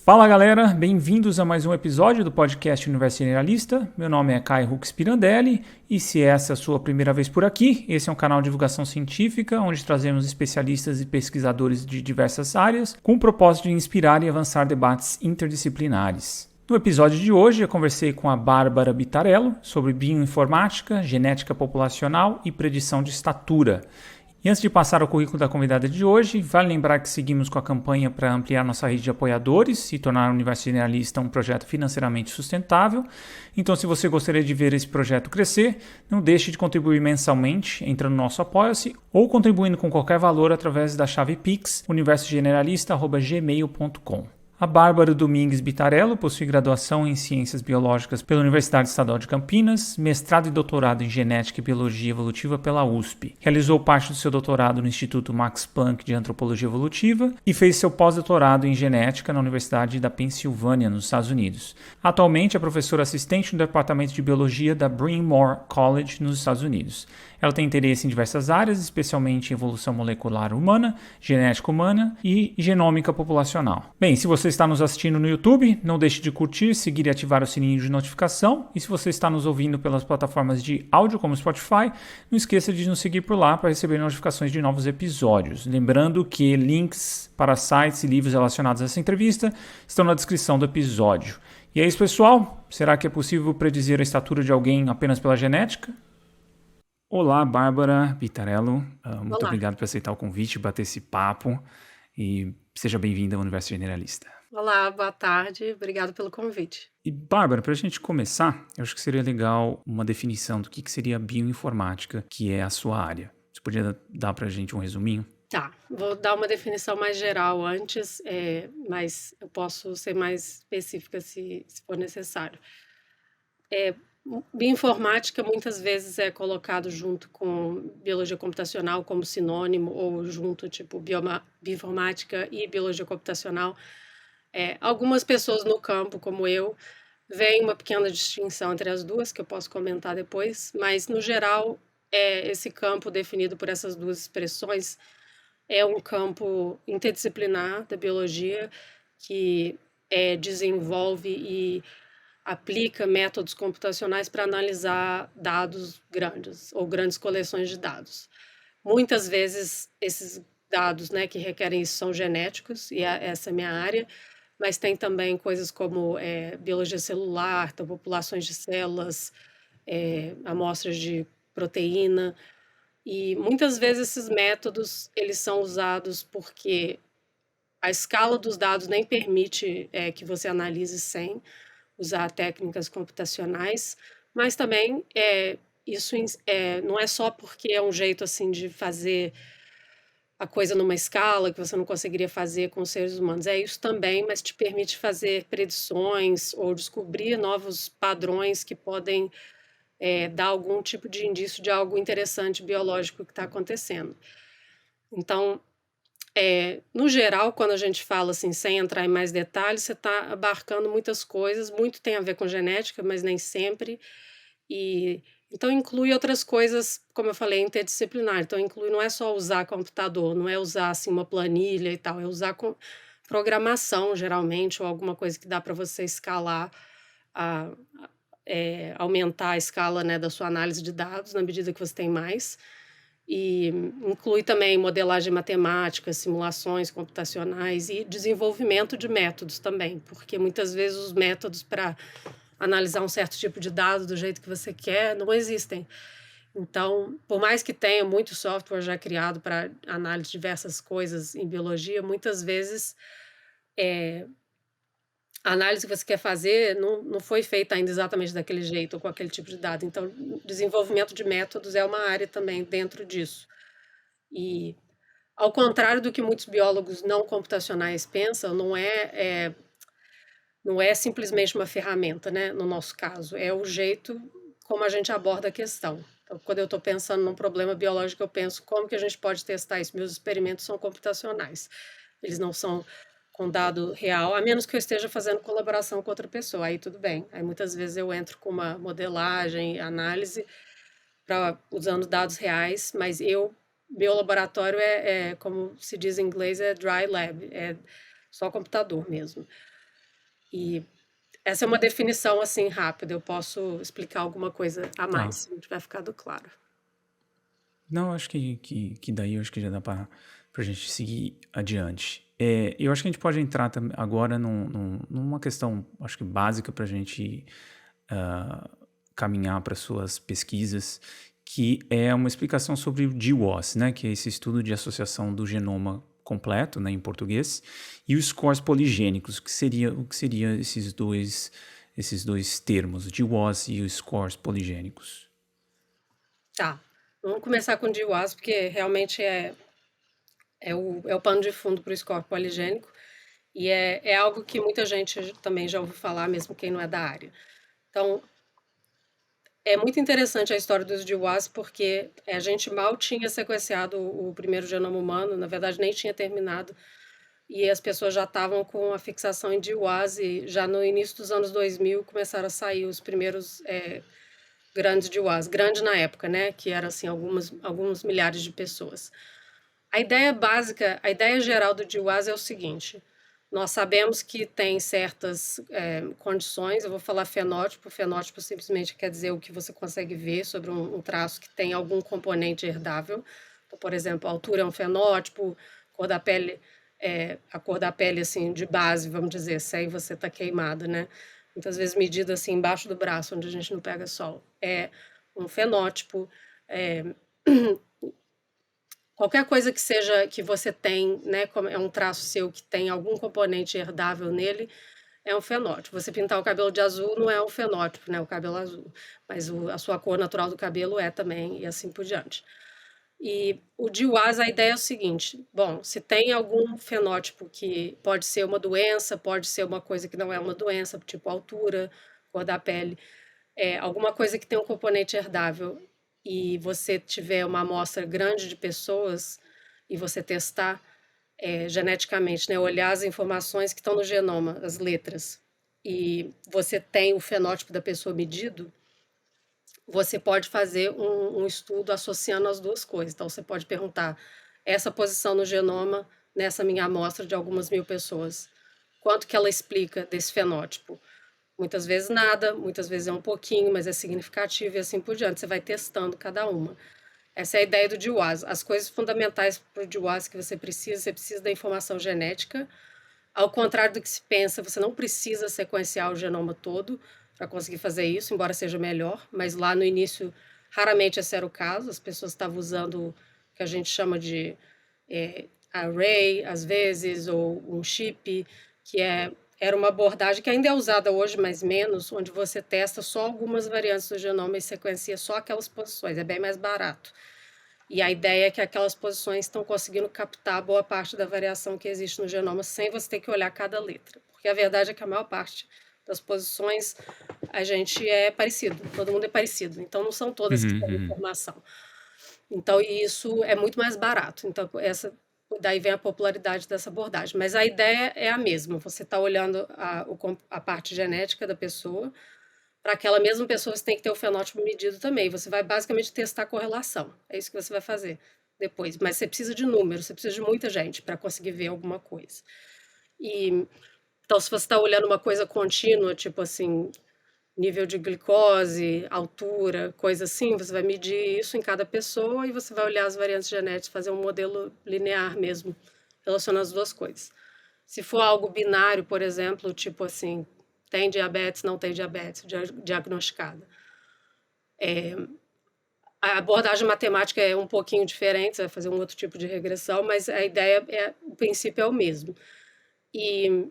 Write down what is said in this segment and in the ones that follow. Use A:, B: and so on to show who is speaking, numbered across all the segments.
A: Fala galera, bem-vindos a mais um episódio do podcast Universo Generalista. Meu nome é Caio Hux Pirandelli e se essa é a sua primeira vez por aqui, esse é um canal de divulgação científica onde trazemos especialistas e pesquisadores de diversas áreas com o propósito de inspirar e avançar debates interdisciplinares. No episódio de hoje eu conversei com a Bárbara Bitarello sobre bioinformática, genética populacional e predição de estatura. E antes de passar ao currículo da convidada de hoje, vale lembrar que seguimos com a campanha para ampliar nossa rede de apoiadores e tornar o Universo Generalista um projeto financeiramente sustentável. Então, se você gostaria de ver esse projeto crescer, não deixe de contribuir mensalmente entrando no nosso Apoia-se ou contribuindo com qualquer valor através da chave Pix, universogeneralista@gmail.com. A Bárbara Domingues Bitarello possui graduação em Ciências Biológicas pela Universidade Estadual de Campinas, mestrado e doutorado em Genética e Biologia Evolutiva pela USP. Realizou parte do seu doutorado no Instituto Max Planck de Antropologia Evolutiva e fez seu pós-doutorado em Genética na Universidade da Pensilvânia, nos Estados Unidos. Atualmente é professora assistente no Departamento de Biologia da Bryn Mawr College, nos Estados Unidos. Ela tem interesse em diversas áreas, especialmente em evolução molecular humana, genética humana e genômica populacional. Bem, se você está nos assistindo no YouTube, não deixe de curtir, seguir e ativar o sininho de notificação. E se você está nos ouvindo pelas plataformas de áudio como Spotify, não esqueça de nos seguir por lá para receber notificações de novos episódios. Lembrando que links para sites e livros relacionados a essa entrevista estão na descrição do episódio. E é isso, pessoal. Será que é possível predizer a estatura de alguém apenas pela genética? Olá, Bárbara Bitarello. Muito obrigado por aceitar o convite, bater esse papo e seja bem-vinda ao Universo Generalista.
B: Olá, boa tarde. Obrigado pelo convite.
A: E, Bárbara, para a gente começar, eu acho que seria legal uma definição do que seria a bioinformática, que é a sua área. Você podia dar para a gente um resuminho?
B: Tá, vou dar uma definição mais geral antes, mas eu posso ser mais específica se for necessário. Bioinformática muitas vezes é colocado junto com biologia computacional como sinônimo, ou junto, tipo, bioinformática e biologia computacional. Algumas pessoas no campo, como eu, veem uma pequena distinção entre as duas, que eu posso comentar depois, mas, no geral, esse campo definido por essas duas expressões é um campo interdisciplinar da biologia que desenvolve e aplica métodos computacionais para analisar dados grandes ou grandes coleções de dados. Muitas vezes esses dados, né, que requerem isso são genéticos, e essa é a minha área, mas tem também coisas como biologia celular, então populações de células, amostras de proteína, e muitas vezes esses métodos eles são usados porque a escala dos dados nem permite que você analise sem usar técnicas computacionais, mas também isso não é só porque é um jeito assim de fazer a coisa numa escala que você não conseguiria fazer com os seres humanos. É isso também, mas te permite fazer predições ou descobrir novos padrões que podem dar algum tipo de indício de algo interessante biológico que está acontecendo. Então, no geral, quando a gente fala assim, sem entrar em mais detalhes, você está abarcando muitas coisas, muito tem a ver com genética, mas nem sempre, e então inclui outras coisas, como eu falei, interdisciplinar, então inclui, não é só usar computador, não é usar assim uma planilha e tal, é usar com programação, geralmente, ou alguma coisa que dá para você escalar, a aumentar a escala, né, da sua análise de dados, na medida que você tem mais. E inclui também modelagem matemática, simulações computacionais e desenvolvimento de métodos também, porque muitas vezes os métodos para analisar um certo tipo de dado do jeito que você quer não existem. Então, por mais que tenha muito software já criado para análise de diversas coisas em biologia, muitas vezes a análise que você quer fazer não foi feita ainda exatamente daquele jeito ou com aquele tipo de dado. Então, desenvolvimento de métodos é uma área também dentro disso. E, ao contrário do que muitos biólogos não computacionais pensam, não é simplesmente uma ferramenta, né, no nosso caso, é o jeito como a gente aborda a questão. Então, quando eu estou pensando num problema biológico, eu penso como que a gente pode testar isso. Meus experimentos são computacionais, eles não são com dado real, a menos que eu esteja fazendo colaboração com outra pessoa, aí tudo bem. Aí muitas vezes eu entro com uma modelagem, análise, usando dados reais, mas meu laboratório como se diz em inglês, é dry lab, é só computador mesmo. E essa é uma definição assim rápida. Eu posso explicar alguma coisa a mais,
A: Tá.
B: se não tiver ficado claro.
A: Não, acho que daí eu acho que já dá pra gente seguir adiante. Eu acho que a gente pode entrar agora numa questão, acho que básica pra gente ah, caminhar para suas pesquisas, que é uma explicação sobre o GWAS, né, que é esse estudo de associação do genoma completo, né, em português, e os scores poligênicos, o que seria esses dois termos, o GWAS e os scores poligênicos.
B: Tá. Vamos começar com o GWAS, porque realmente é o pano de fundo para o score poligênico. E é algo que muita gente também já ouviu falar, mesmo quem não é da área. Então, é muito interessante a história dos GWAS, porque a gente mal tinha sequenciado o primeiro genoma humano, na verdade nem tinha terminado, e as pessoas já estavam com a fixação em GWAS, e já no início dos anos 2000 começaram a sair os primeiros grandes GWAS, grande na época, né, que era assim alguns milhares de pessoas. A ideia básica, a ideia geral do GWAS é o seguinte: nós sabemos que tem certas condições, eu vou falar fenótipo simplesmente quer dizer o que você consegue ver sobre um traço que tem algum componente herdável. Então, por exemplo, a altura é um fenótipo, cor da pele, a cor da pele assim, de base, vamos dizer, se aí você está queimado, né? Muitas vezes medida assim embaixo do braço, onde a gente não pega sol. É um fenótipo. É, Qualquer coisa que seja que você tem, né, como é um traço seu que tem algum componente herdável nele, é um fenótipo. Você pintar o cabelo de azul não é um fenótipo, né, o cabelo azul, mas a sua cor natural do cabelo é também, e assim por diante. E o DIWAS, a ideia é o seguinte: bom, se tem algum fenótipo que pode ser uma doença, pode ser uma coisa que não é uma doença, tipo altura, cor da pele, alguma coisa que tem um componente herdável, e você tiver uma amostra grande de pessoas e você testar geneticamente, né, olhar as informações que estão no genoma, as letras, e você tem o fenótipo da pessoa medido, você pode fazer um estudo associando as duas coisas. Então, você pode perguntar: essa posição no genoma, nessa minha amostra de algumas mil pessoas, quanto que ela explica desse fenótipo? Muitas vezes nada, muitas vezes é um pouquinho, mas é significativo e assim por diante. Você vai testando cada uma. Essa é a ideia do DWAS. As coisas fundamentais para o DWAS que você precisa da informação genética. Ao contrário do que se pensa, você não precisa sequenciar o genoma todo para conseguir fazer isso, embora seja melhor, mas lá no início, raramente esse era o caso. As pessoas estavam usando o que a gente chama de array, às vezes, ou um chip, que era uma abordagem que ainda é usada hoje, mas menos, onde você testa só algumas variantes do genoma e sequencia só aquelas posições. É bem mais barato. E a ideia é que aquelas posições estão conseguindo captar boa parte da variação que existe no genoma sem você ter que olhar cada letra. Porque a verdade é que a maior parte das posições a gente é parecido, todo mundo é parecido. Então não são todas que têm
A: Uhum.
B: informação. Então isso é muito mais barato. Então daí vem a popularidade dessa abordagem. Mas a ideia é a mesma. Você está olhando a parte genética da pessoa. Para aquela mesma pessoa, você tem que ter o fenótipo medido também. Você vai basicamente testar a correlação. É isso que você vai fazer depois. Mas você precisa de números, você precisa de muita gente para conseguir ver alguma coisa. E então, se você está olhando uma coisa contínua, tipo assim, nível de glicose, altura, coisa assim, você vai medir isso em cada pessoa e você vai olhar as variantes genéticas, fazer um modelo linear mesmo, relacionando as duas coisas. Se for algo binário, por exemplo, tipo assim, tem diabetes, não tem diabetes, diagnosticada. A abordagem matemática é um pouquinho diferente, você vai fazer um outro tipo de regressão, mas a ideia o princípio é o mesmo. E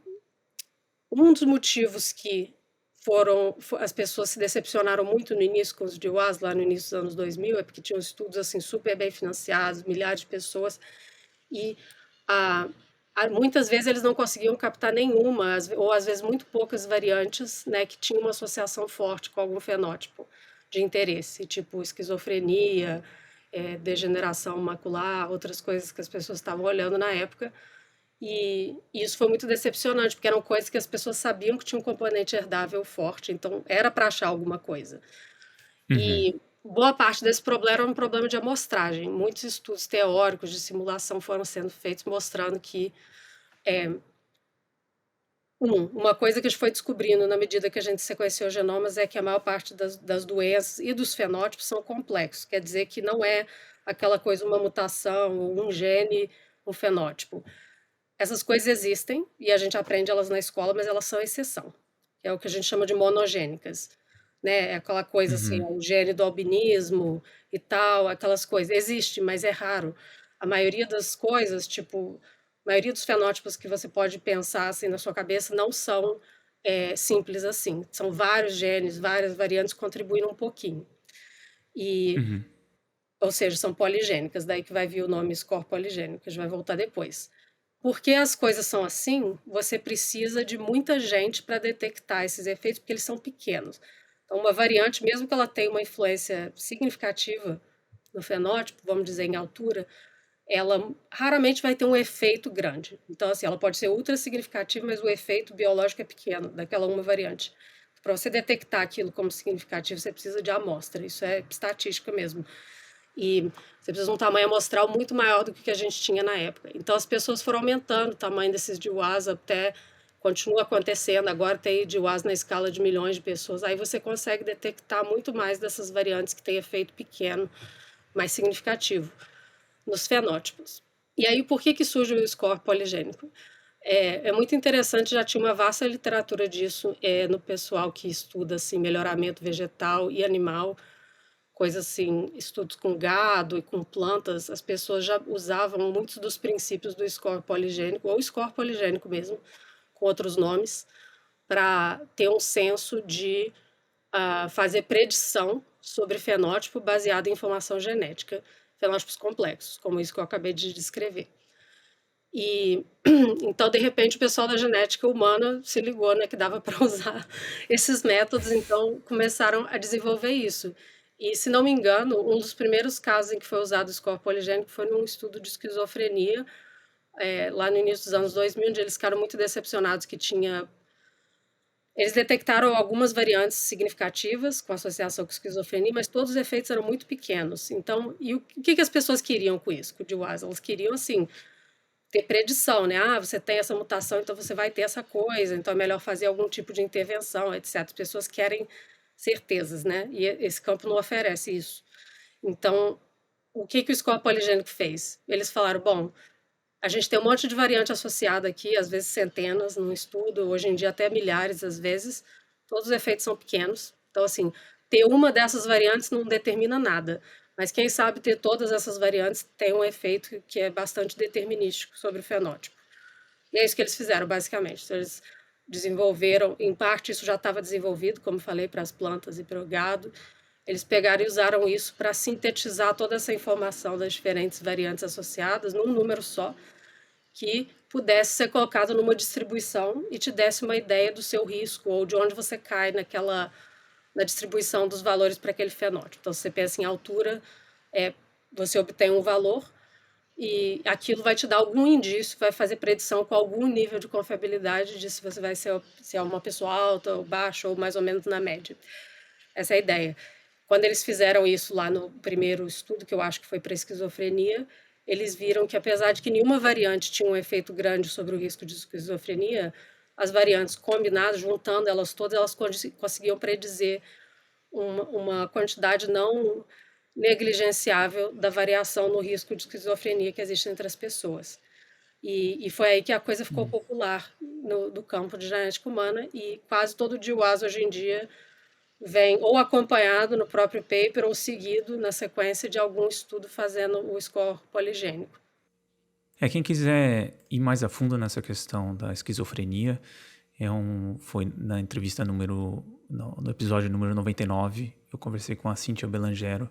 B: um dos motivos que as pessoas se decepcionaram muito no início com os DWAS, lá no início dos anos 2000, é porque tinham estudos assim super bem financiados, milhares de pessoas, e a, muitas vezes eles não conseguiam captar nenhuma, ou às vezes muito poucas variantes, né, que tinham uma associação forte com algum fenótipo de interesse, tipo esquizofrenia, degeneração macular, outras coisas que as pessoas estavam olhando na época. E isso foi muito decepcionante, porque eram coisas que as pessoas sabiam que tinha um componente herdável forte, então era para achar alguma coisa.
A: Uhum.
B: E boa parte desse problema era um problema de amostragem. Muitos estudos teóricos de simulação foram sendo feitos mostrando que Uma coisa que a gente foi descobrindo na medida que a gente sequenciou genomas é que a maior parte das doenças e dos fenótipos são complexos. Quer dizer que não é aquela coisa, uma mutação, um gene, um fenótipo. Essas coisas existem e a gente aprende elas na escola, mas elas são exceção. É o que a gente chama de monogênicas, né? É aquela coisa assim,
A: Uhum,
B: o gene do albinismo e tal, aquelas coisas. Existe, mas é raro. A maioria das coisas, tipo, a maioria dos fenótipos que você pode pensar assim na sua cabeça não são simples assim. São vários genes, várias variantes contribuindo um pouquinho. E,
A: uhum,
B: ou seja, são poligênicas, daí que vai vir o nome score poligênico, que a gente vai voltar depois. Porque as coisas são assim, você precisa de muita gente para detectar esses efeitos, porque eles são pequenos. Então, uma variante, mesmo que ela tenha uma influência significativa no fenótipo, vamos dizer em altura, ela raramente vai ter um efeito grande. Então, assim, ela pode ser ultra significativa, mas o efeito biológico é pequeno, daquela uma variante. Para você detectar aquilo como significativo, você precisa de amostra. Isso é estatística mesmo. E você precisa de um tamanho amostral muito maior do que a gente tinha na época. Então as pessoas foram aumentando o tamanho desses DWAs até continua acontecendo. Agora tem DWAs na escala de milhões de pessoas. Aí você consegue detectar muito mais dessas variantes que têm efeito pequeno, mais significativo nos fenótipos. E aí por que surge o score poligênico? É muito interessante, já tinha uma vasta literatura disso no pessoal que estuda assim, melhoramento vegetal e animal, coisa assim, estudos com gado e com plantas, as pessoas já usavam muitos dos princípios do score poligênico, ou score poligênico mesmo, com outros nomes, para ter um senso de fazer predição sobre fenótipo baseado em informação genética, fenótipos complexos, como isso que eu acabei de descrever. E então, de repente, o pessoal da genética humana se ligou, né, que dava para usar esses métodos, então começaram a desenvolver isso. E, se não me engano, um dos primeiros casos em que foi usado o score poligênico foi num estudo de esquizofrenia, lá no início dos anos 2000, onde eles ficaram muito decepcionados que tinha. Eles detectaram algumas variantes significativas com associação com esquizofrenia, mas todos os efeitos eram muito pequenos. Então, e o que as pessoas queriam com isso, com o DWAS? Elas queriam, assim, ter predição, né? Ah, você tem essa mutação, então você vai ter essa coisa, então é melhor fazer algum tipo de intervenção, etc. As pessoas querem certezas, né? E esse campo não oferece isso. Então, o que o score poligênico fez? Eles falaram, bom, a gente tem um monte de variante associada aqui, às vezes centenas num estudo, hoje em dia até milhares às vezes, todos os efeitos são pequenos. Então, assim, ter uma dessas variantes não determina nada, mas quem sabe ter todas essas variantes tem um efeito que é bastante determinístico sobre o fenótipo. E é isso que eles fizeram, basicamente. Então, eles desenvolveram, em parte isso já estava desenvolvido, como falei, para as plantas e para o gado. Eles pegaram e usaram isso para sintetizar toda essa informação das diferentes variantes associadas num número só, que pudesse ser colocado numa distribuição e te desse uma ideia do seu risco ou de onde você cai na distribuição dos valores para aquele fenótipo. Então, se você pensa em altura, você obtém um valor e aquilo vai te dar algum indício, vai fazer predição com algum nível de confiabilidade de se você vai ser se é uma pessoa alta ou baixa ou mais ou menos na média. Essa é a ideia. Quando eles fizeram isso lá no primeiro estudo, que eu acho que foi para esquizofrenia, eles viram que apesar de que nenhuma variante tinha um efeito grande sobre o risco de esquizofrenia, as variantes combinadas, juntando elas todas, elas conseguiam predizer uma quantidade não negligenciável da variação no risco de esquizofrenia que existe entre as pessoas. E foi aí que a coisa ficou popular no campo de genética humana e quase todo o DWAS hoje em dia vem ou acompanhado no próprio paper ou seguido na sequência de algum estudo fazendo o score poligênico.
A: Quem quiser ir mais a fundo nessa questão da esquizofrenia, foi na entrevista no episódio número 99, eu conversei com a Cíntia Belangero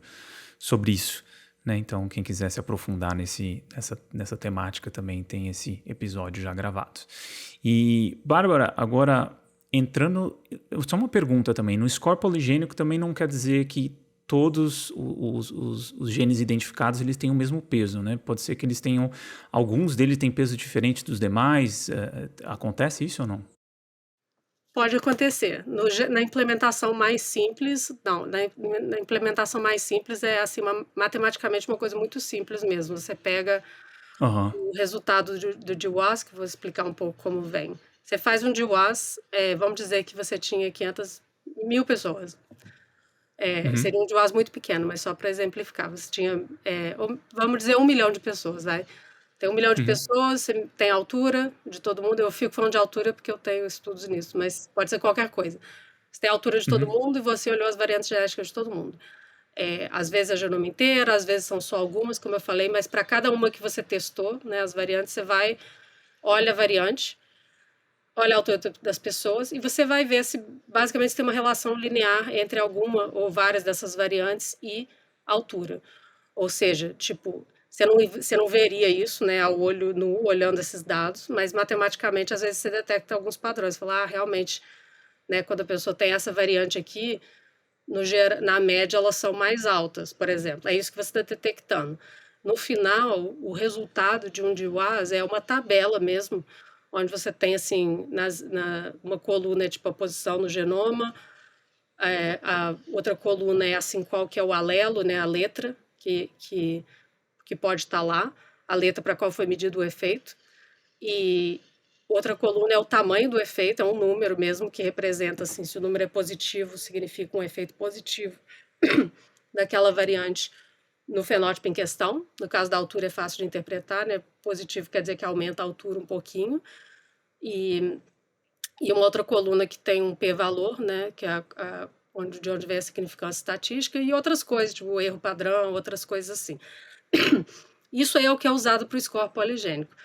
A: sobre isso, né? Então, quem quiser se aprofundar nessa temática também tem esse episódio já gravado. E, Bárbara, agora entrando, só uma pergunta também, no score poligênico também não quer dizer que todos os genes identificados eles têm o mesmo peso, né? Pode ser que eles tenham, alguns deles têm peso diferente dos demais, acontece isso ou não?
B: Pode acontecer. Na implementação mais simples, não. Na implementação mais simples é assim, matematicamente uma coisa muito simples mesmo. Você pega
A: Aham.
B: o resultado do GWAS, que eu vou explicar um pouco como vem. Você faz um DWAS, vamos dizer que você tinha 500.000 pessoas. Seria um DWAS muito pequeno, mas só para exemplificar. Você tinha, vamos dizer, 1 milhão de pessoas, vai. Tem 1 milhão de pessoas, você tem a altura de todo mundo. Eu fico falando de altura porque eu tenho estudos nisso, mas pode ser qualquer coisa. Você tem a altura de todo mundo e você olhou as variantes genéticas de todo mundo. Às vezes é genoma inteiro, às vezes são só algumas, como eu falei, mas para cada uma que você testou, né, as variantes, você vai, olha a variante, olha a altura das pessoas e você vai ver se basicamente tem uma relação linear entre alguma ou várias dessas variantes e altura. Ou seja, tipo, você não veria isso, né, ao olho nu, olhando esses dados, mas matematicamente às vezes você detecta alguns padrões. Você fala, realmente, né, quando a pessoa tem essa variante aqui, na média elas são mais altas, por exemplo. É isso que você está detectando. No final, o resultado de um DWAS é uma tabela mesmo, onde você tem assim, uma coluna é tipo a posição no genoma, a outra coluna é assim qual que é o alelo, né, a letra que pode estar lá, a letra para qual foi medido o efeito, e outra coluna é o tamanho do efeito, é um número mesmo que representa assim, se o número é positivo, significa um efeito positivo daquela variante no fenótipo em questão. No caso da altura é fácil de interpretar, né? Positivo quer dizer que aumenta a altura um pouquinho. E uma outra coluna que tem um p-valor, né? Que é de onde vem a significância estatística, e outras coisas, tipo o erro padrão, outras coisas assim. Isso aí é o que é usado para o score poligênico.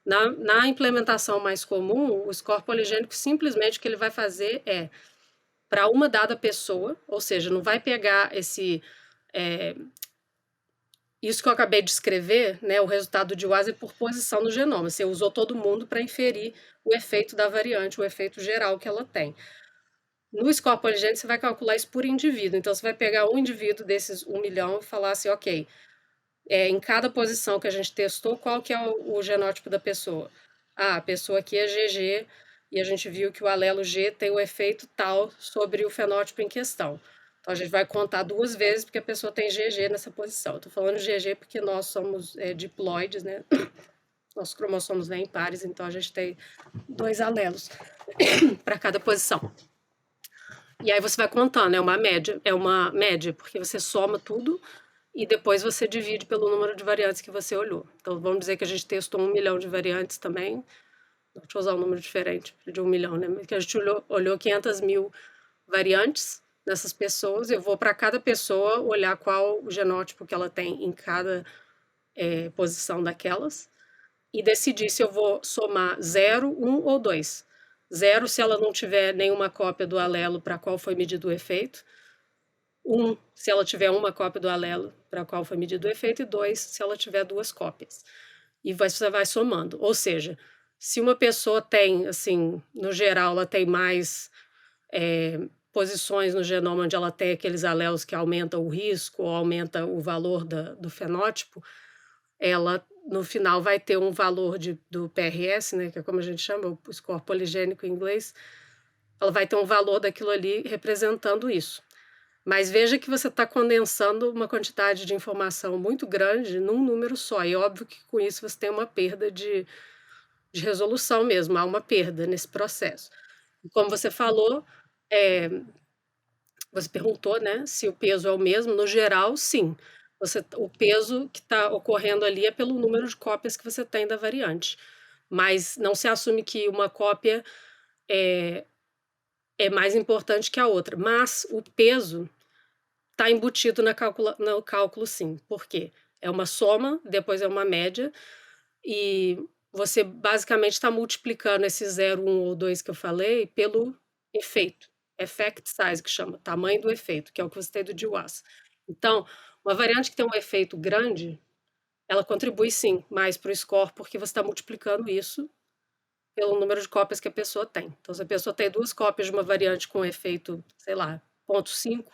B: Na implementação mais comum, o score poligênico simplesmente o que ele vai fazer é, para uma dada pessoa, ou seja, não vai pegar isso que eu acabei de escrever, né, o resultado de WAS é por posição no genoma. Você usou todo mundo para inferir o efeito da variante, o efeito geral que ela tem. No score poligênico, você vai calcular isso por indivíduo. Então, você vai pegar um indivíduo desses 1 milhão e falar assim, ok, em cada posição que a gente testou, qual que é o genótipo da pessoa? Ah, a pessoa aqui é GG, e a gente viu que o alelo G tem o efeito tal sobre o fenótipo em questão. Então, a gente vai contar 2 vezes, porque a pessoa tem GG nessa posição. Estou falando GG porque nós somos diploides, né? Nossos cromossomos vêm em pares, então a gente tem 2 alelos para cada posição. E aí você vai contando, é uma média, porque você soma tudo e depois você divide pelo número de variantes que você olhou. Então, vamos dizer que a gente testou 1 milhão de variantes também. Deixa eu usar um número diferente de 1 milhão, né? Que a gente olhou 500.000 variantes dessas pessoas. Eu vou para cada pessoa olhar qual o genótipo que ela tem em cada posição daquelas e decidir se eu vou somar 0, 1 ou 2. 0 se ela não tiver nenhuma cópia do alelo para qual foi medido o efeito. 1 se ela tiver uma cópia do alelo para qual foi medido o efeito. E 2 se ela tiver 2 cópias. E você vai somando. Ou seja, se uma pessoa tem, assim, no geral, ela tem mais posições no genoma onde ela tem aqueles alelos que aumentam o risco ou aumenta o valor do fenótipo, ela no final vai ter um valor do PRS, né, que é como a gente chama, o score poligênico em inglês, ela vai ter um valor daquilo ali representando isso. Mas veja que você está condensando uma quantidade de informação muito grande num número só, e óbvio que com isso você tem uma perda de resolução mesmo, há uma perda nesse processo. E como você falou, você perguntou, né, se o peso é o mesmo, no geral, sim. O peso que está ocorrendo ali é pelo número de cópias que você tem da variante. Mas não se assume que uma cópia é mais importante que a outra. Mas o peso está embutido no cálculo, sim. Por quê? É uma soma, depois é uma média, e você basicamente está multiplicando esse 0, 1 ou 2 que eu falei pelo efeito. Effect size, que chama, tamanho do efeito, que é o que você tem do DWAS. Então, uma variante que tem um efeito grande, ela contribui sim mais para o score, porque você está multiplicando isso pelo número de cópias que a pessoa tem. Então, se a pessoa tem 2 cópias de uma variante com efeito, sei lá, 0,5,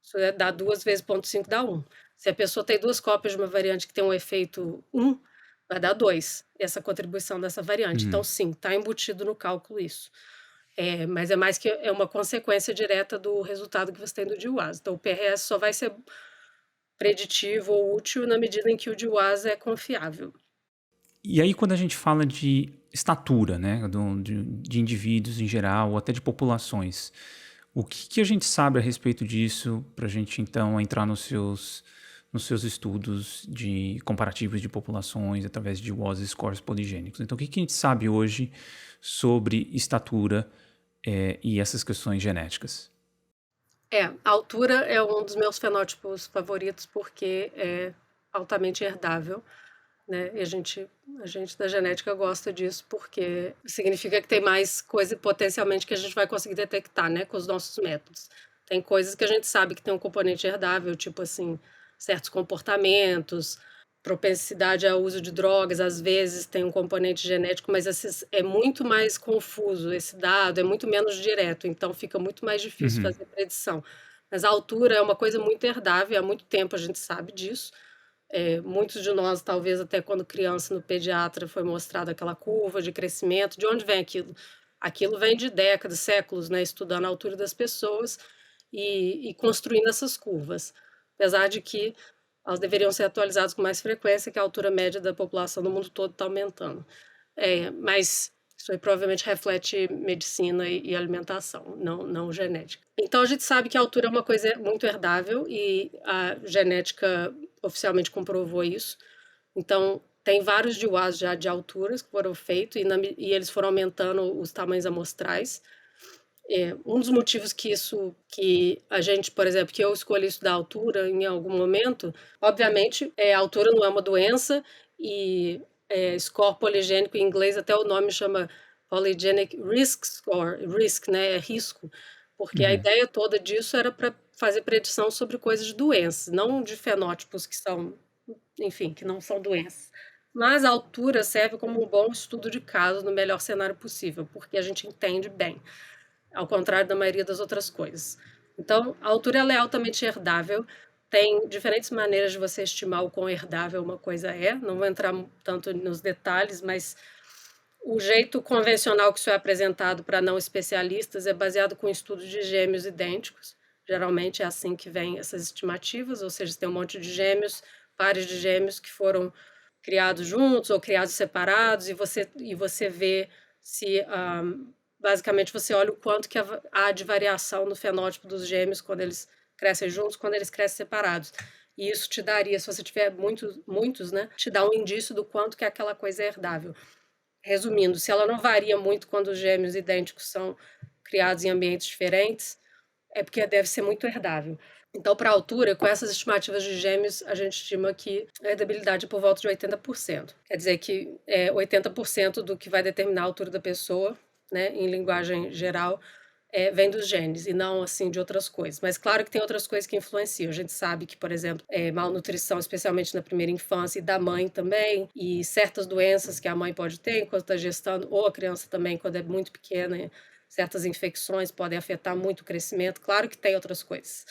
B: isso dá 2 vezes 0,5 dá 1. Se a pessoa tem 2 cópias de uma variante que tem um efeito 1, vai dar 2, essa contribuição dessa variante. Então, sim, está embutido no cálculo isso. Mas é mais que uma consequência direta do resultado que você tem do DWAS. Então, o PRS só vai ser preditivo ou útil na medida em que o DWAS é confiável.
A: E aí, quando a gente fala de estatura, né, de indivíduos em geral, ou até de populações, o que a gente sabe a respeito disso para a gente, então, entrar nos seus estudos de comparativos de populações através de WOS scores poligênicos? Então, o que a gente sabe hoje sobre estatura e essas questões genéticas?
B: A altura é um dos meus fenótipos favoritos porque é altamente herdável, né? E a gente da genética gosta disso porque significa que tem mais coisa potencialmente que a gente vai conseguir detectar, né, com os nossos métodos. Tem coisas que a gente sabe que tem um componente herdável, tipo assim, certos comportamentos, propensidade ao uso de drogas, às vezes tem um componente genético, mas é muito mais confuso esse dado, é muito menos direto, então fica muito mais difícil
A: Uhum,
B: fazer predição. Mas a altura é uma coisa muito herdável, há muito tempo a gente sabe disso. Muitos de nós, talvez até quando criança no pediatra, foi mostrada aquela curva de crescimento. De onde vem aquilo? Aquilo vem de décadas, séculos, né, estudando a altura das pessoas e construindo essas curvas. Apesar de que elas deveriam ser atualizadas com mais frequência, que a altura média da população do mundo todo está aumentando. Mas isso aí provavelmente reflete medicina e alimentação, não genética. Então a gente sabe que a altura é uma coisa muito herdável e a genética oficialmente comprovou isso. Então tem vários DIUAs já de alturas que foram feitos e eles foram aumentando os tamanhos amostrais. Um dos motivos que a gente, por exemplo, que eu escolhi estudar altura em algum momento, obviamente, a altura não é uma doença e score poligênico em inglês até o nome chama polygenic risk score, risk, né, é risco, porque a
A: uhum,
B: ideia toda disso era para fazer predição sobre coisas de doenças, não de fenótipos que são, enfim, que não são doenças. Mas a altura serve como um bom estudo de caso no melhor cenário possível, porque a gente entende bem ao contrário da maioria das outras coisas. Então, a altura ela é altamente herdável. Tem diferentes maneiras de você estimar o quão herdável uma coisa é. Não vou entrar tanto nos detalhes, mas o jeito convencional que isso é apresentado para não especialistas é baseado com estudo de gêmeos idênticos. Geralmente é assim que vem essas estimativas, ou seja, você tem um monte de gêmeos, pares de gêmeos que foram criados juntos ou criados separados, e você vê se basicamente você olha o quanto que há de variação no fenótipo dos gêmeos quando eles crescem juntos, quando eles crescem separados. E isso te daria, se você tiver muitos, né, te dá um indício do quanto que aquela coisa é herdável. Resumindo, se ela não varia muito quando os gêmeos idênticos são criados em ambientes diferentes, é porque deve ser muito herdável. Então, para a altura, com essas estimativas de gêmeos, a gente estima que a herdabilidade é por volta de 80%. Quer dizer que 80% do que vai determinar a altura da pessoa, né, em linguagem geral, vem dos genes e não assim de outras coisas. Mas claro que tem outras coisas que influenciam. A gente sabe que, por exemplo, malnutrição, especialmente na primeira infância, e da mãe também, e certas doenças que a mãe pode ter enquanto está gestando, ou a criança também, quando é muito pequena, certas infecções podem afetar muito o crescimento. Claro que tem outras coisas,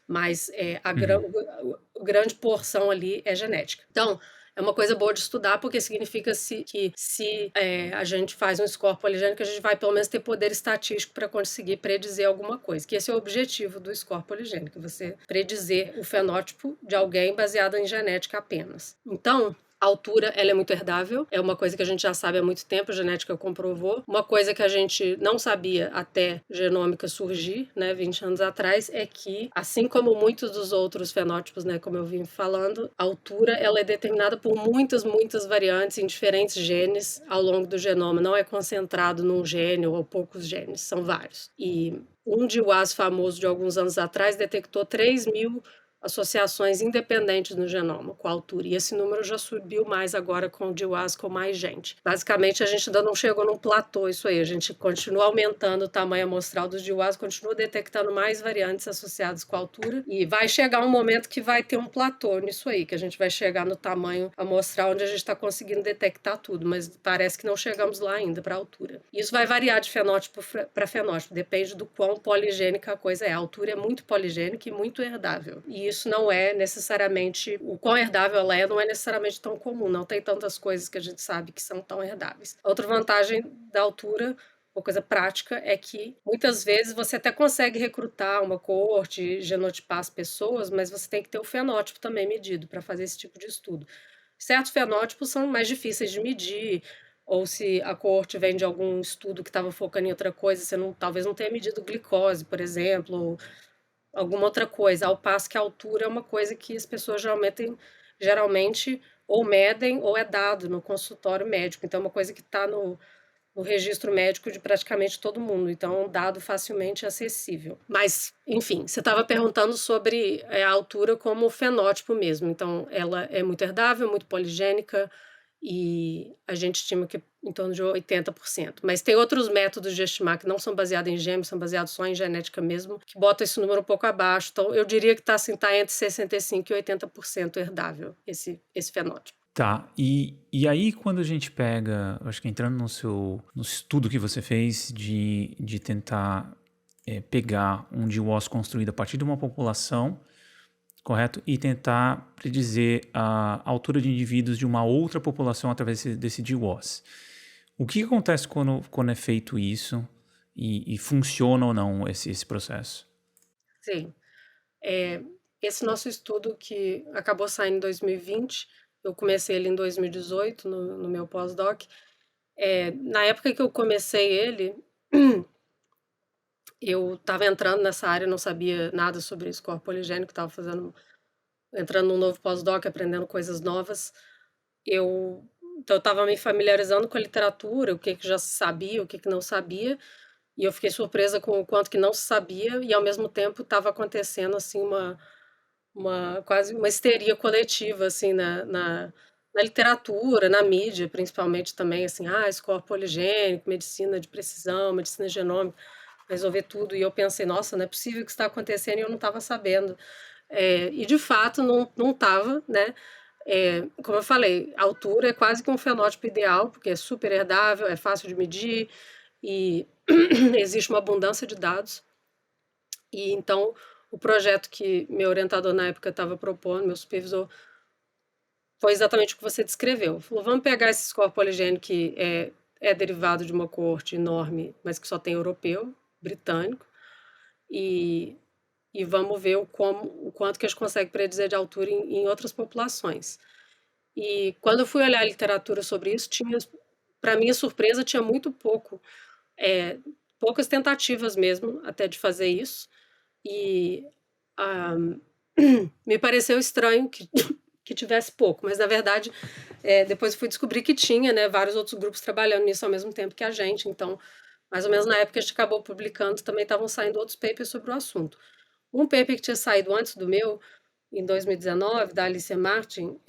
B: mas
A: uhum.
B: a grande porção ali é genética. Então, é uma coisa boa de estudar, porque significa que se a gente faz um score poligênico, a gente vai pelo menos ter poder estatístico para conseguir predizer alguma coisa, que esse é o objetivo do score poligênico, você predizer o fenótipo de alguém baseado em genética apenas. Então, a altura, ela é muito herdável, é uma coisa que a gente já sabe há muito tempo, a genética comprovou. Uma coisa que a gente não sabia até genômica surgir, né, 20 anos atrás, é que, assim como muitos dos outros fenótipos, né, como eu vim falando, a altura, ela é determinada por muitas variantes em diferentes genes ao longo do genoma, não é concentrado num gene ou poucos genes, são vários. E um DIUAS famoso de alguns anos atrás detectou 3.000 associações independentes no genoma com a altura, e esse número já subiu mais agora com o DIUAS, com mais gente. Basicamente, a gente ainda não chegou num platô isso aí, a gente continua aumentando o tamanho amostral dos DIUAS, continua detectando mais variantes associadas com a altura, e vai chegar um momento que vai ter um platô nisso aí, que a gente vai chegar no tamanho amostral onde a gente está conseguindo detectar tudo, mas parece que não chegamos lá ainda para a altura. Isso vai variar de fenótipo para fenótipo, depende do quão poligênica a coisa é. A altura é muito poligênica e muito herdável, e isso não é necessariamente, o quão herdável ela não é necessariamente tão comum, não tem tantas coisas que a gente sabe que são tão herdáveis. Outra vantagem da altura, uma coisa prática, é que muitas vezes você até consegue recrutar uma coorte, genotipar as pessoas, mas você tem que ter o fenótipo também medido para fazer esse tipo de estudo. Certos fenótipos são mais difíceis de medir, ou se a coorte vem de algum estudo que estava focando em outra coisa, você talvez não tenha medido glicose, por exemplo, ou alguma outra coisa, ao passo que a altura é uma coisa que as pessoas geralmente ou medem ou é dado no consultório médico, então é uma coisa que está no registro médico de praticamente todo mundo, então é um dado facilmente acessível. Mas, enfim, você estava perguntando sobre a altura como fenótipo mesmo, então ela é muito herdável, muito poligênica, e a gente estima que em torno de 80%. Mas tem outros métodos de estimar que não são baseados em gêmeos, são baseados só em genética mesmo, que botam esse número um pouco abaixo. Então, eu diria que tá entre 65% e 80% herdável, esse fenótipo.
A: Tá, e aí quando a gente pega, acho que entrando no estudo que você fez de tentar pegar um GWAS construído a partir de uma população, correto? E tentar predizer a altura de indivíduos de uma outra população através desse GWAS. O que acontece quando é feito isso e funciona ou não esse processo?
B: Sim. Esse nosso estudo que acabou saindo em 2020, eu comecei ele em 2018 no meu pós-doc. Na época que eu comecei ele, eu estava entrando nessa área, não sabia nada sobre score poligênico, estava entrando num novo pós-doc, aprendendo coisas novas. Então eu estava me familiarizando com a literatura, o que já se sabia, o que não sabia, e eu fiquei surpresa com o quanto que não se sabia, e ao mesmo tempo estava acontecendo assim quase uma histeria coletiva assim na literatura, na mídia, principalmente também assim, score poligênico, medicina de precisão, medicina genômica, resolver tudo. E eu pensei, nossa, não é possível que isso está acontecendo e eu não estava sabendo. E de fato não estava, né? Como eu falei, a altura é quase que um fenótipo ideal, porque é super herdável, é fácil de medir e existe uma abundância de dados. E então o projeto que meu orientador na época estava propondo, meu supervisor, foi exatamente o que você descreveu. Falou, vamos pegar esse score poligênico que é derivado de uma coorte enorme, mas que só tem europeu, britânico, e vamos ver o quanto que a gente consegue predizer de altura em outras populações. E quando eu fui olhar a literatura sobre isso, para minha surpresa, tinha muito poucas tentativas mesmo até de fazer isso. E ah, me pareceu estranho que tivesse pouco, mas na verdade depois eu fui descobrir que tinha, né, vários outros grupos trabalhando nisso ao mesmo tempo que a gente. Então, mais ou menos na época que a gente acabou publicando, também estavam saindo outros papers sobre o assunto. Um paper que tinha saído antes do meu, em 2019, da Alicia Martin,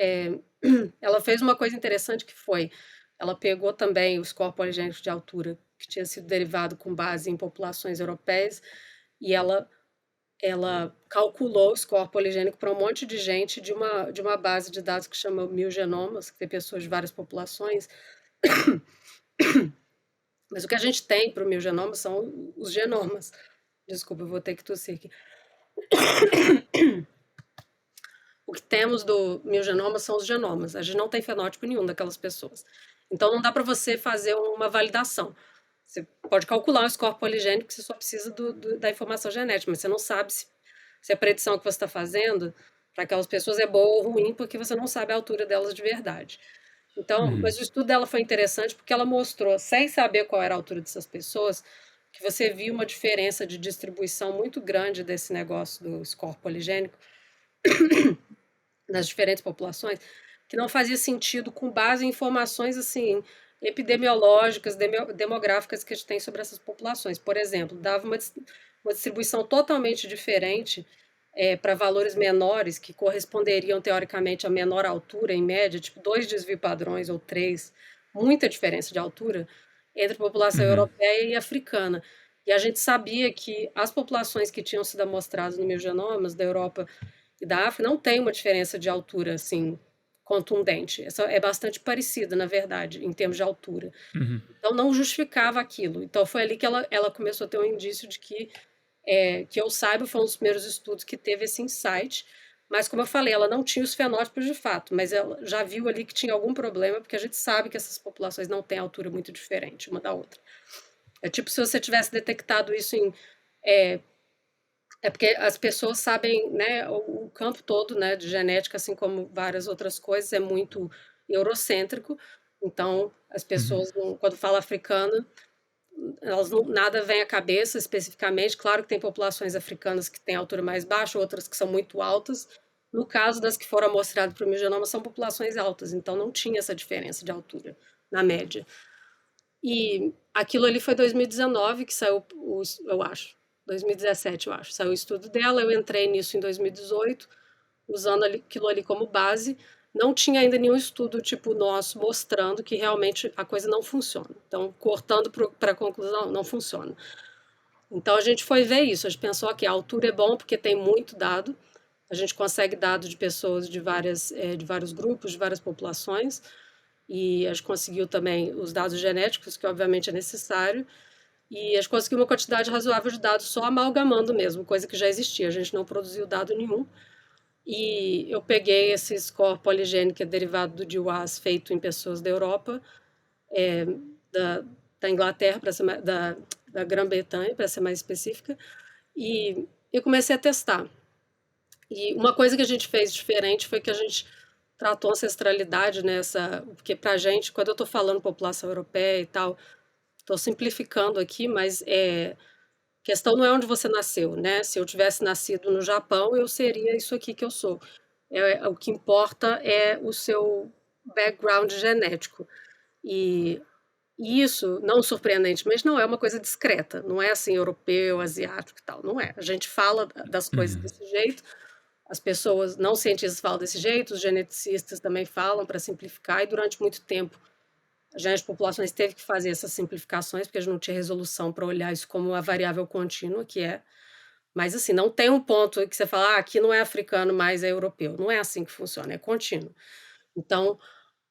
B: ela fez uma coisa interessante que foi, ela pegou também o score poligênico de altura, que tinha sido derivado com base em populações europeias, e ela calculou o score poligênico para um monte de gente de uma base de dados que chama 1000 genomas, que tem pessoas de várias populações. Mas o que a gente tem para o 1000 genomas são os genomas. Desculpa, eu vou ter que tossir aqui. O que temos do 1000 genomas são os genomas. A gente não tem fenótipo nenhum daquelas pessoas. Então não dá para você fazer uma validação. Você pode calcular um score poligênico, que você só precisa da informação genética, mas você não sabe se a predição que você está fazendo para aquelas pessoas é boa ou ruim, porque você não sabe a altura delas de verdade. Então, mas o estudo dela foi interessante porque ela mostrou, sem saber qual era a altura dessas pessoas, que você viu uma diferença de distribuição muito grande desse negócio do score poligênico nas diferentes populações, que não fazia sentido com base em informações assim epidemiológicas, demográficas que a gente tem sobre essas populações. Por exemplo, dava uma distribuição totalmente diferente para valores menores, que corresponderiam teoricamente a menor altura, em média, tipo 2 desvio padrões ou 3, muita diferença de altura entre a população europeia e africana. E a gente sabia que as populações que tinham sido amostradas no 1000 genomas da Europa e da África não tem uma diferença de altura assim contundente. Essa é bastante parecida, na verdade, em termos de altura. Então não justificava aquilo. Então foi ali que ela começou a ter um indício de que eu saiba, foi um dos primeiros estudos que teve esse insight, mas como eu falei, ela não tinha os fenótipos de fato, mas ela já viu ali que tinha algum problema, porque a gente sabe que essas populações não têm altura muito diferente uma da outra. É tipo se você tivesse detectado isso É porque as pessoas sabem, né, o campo todo, né, de genética, assim como várias outras coisas, é muito eurocêntrico. Então, as
A: Uhum.
B: pessoas, quando fala africana, elas não, nada vem à cabeça especificamente. Claro que tem populações africanas que têm altura mais baixa, outras que são muito altas. No caso das que foram amostradas para o miogenoma, são populações altas, então não tinha essa diferença de altura na média. E aquilo ali foi 2019 que saiu, eu acho. 2017, eu acho. Saiu o estudo dela, eu entrei nisso em 2018, usando aquilo ali como base. Não tinha ainda nenhum estudo tipo nosso mostrando que realmente a coisa não funciona. Então, cortando para a conclusão, não funciona. Então, a gente foi ver isso. A gente pensou que a altura é bom porque tem muito dado. A gente consegue dados de pessoas de vários grupos, de várias populações. E a gente conseguiu também os dados genéticos, que obviamente é necessário. E a gente conseguiu uma quantidade razoável de dados só amalgamando mesmo, coisa que já existia. A gente não produziu dado nenhum. E eu peguei esse score poligênico que é derivado do DWAS feito em pessoas da Europa, da, da Inglaterra, da Grã-Bretanha, para ser mais específica, e eu comecei a testar. E uma coisa que a gente fez diferente foi que a gente tratou a ancestralidade nessa, porque para a gente, quando eu estou falando população europeia e tal, estou simplificando aqui, mas a questão não é onde você nasceu, né? Se eu tivesse nascido no Japão, eu seria isso aqui que eu sou. O que importa é o seu background genético. E isso, não surpreendentemente, não é uma coisa discreta. Não é assim, europeu, asiático e tal. Não é. A gente fala das coisas
A: Uhum.
B: desse jeito, as pessoas, não cientistas falam desse jeito, os geneticistas também falam para simplificar, e durante muito tempo a gente de populações teve que fazer essas simplificações, porque a gente não tinha resolução para olhar isso como uma variável contínua, que é. Mas assim, não tem um ponto que você fala, aqui não é africano, mas é europeu. Não é assim que funciona, é contínuo. Então,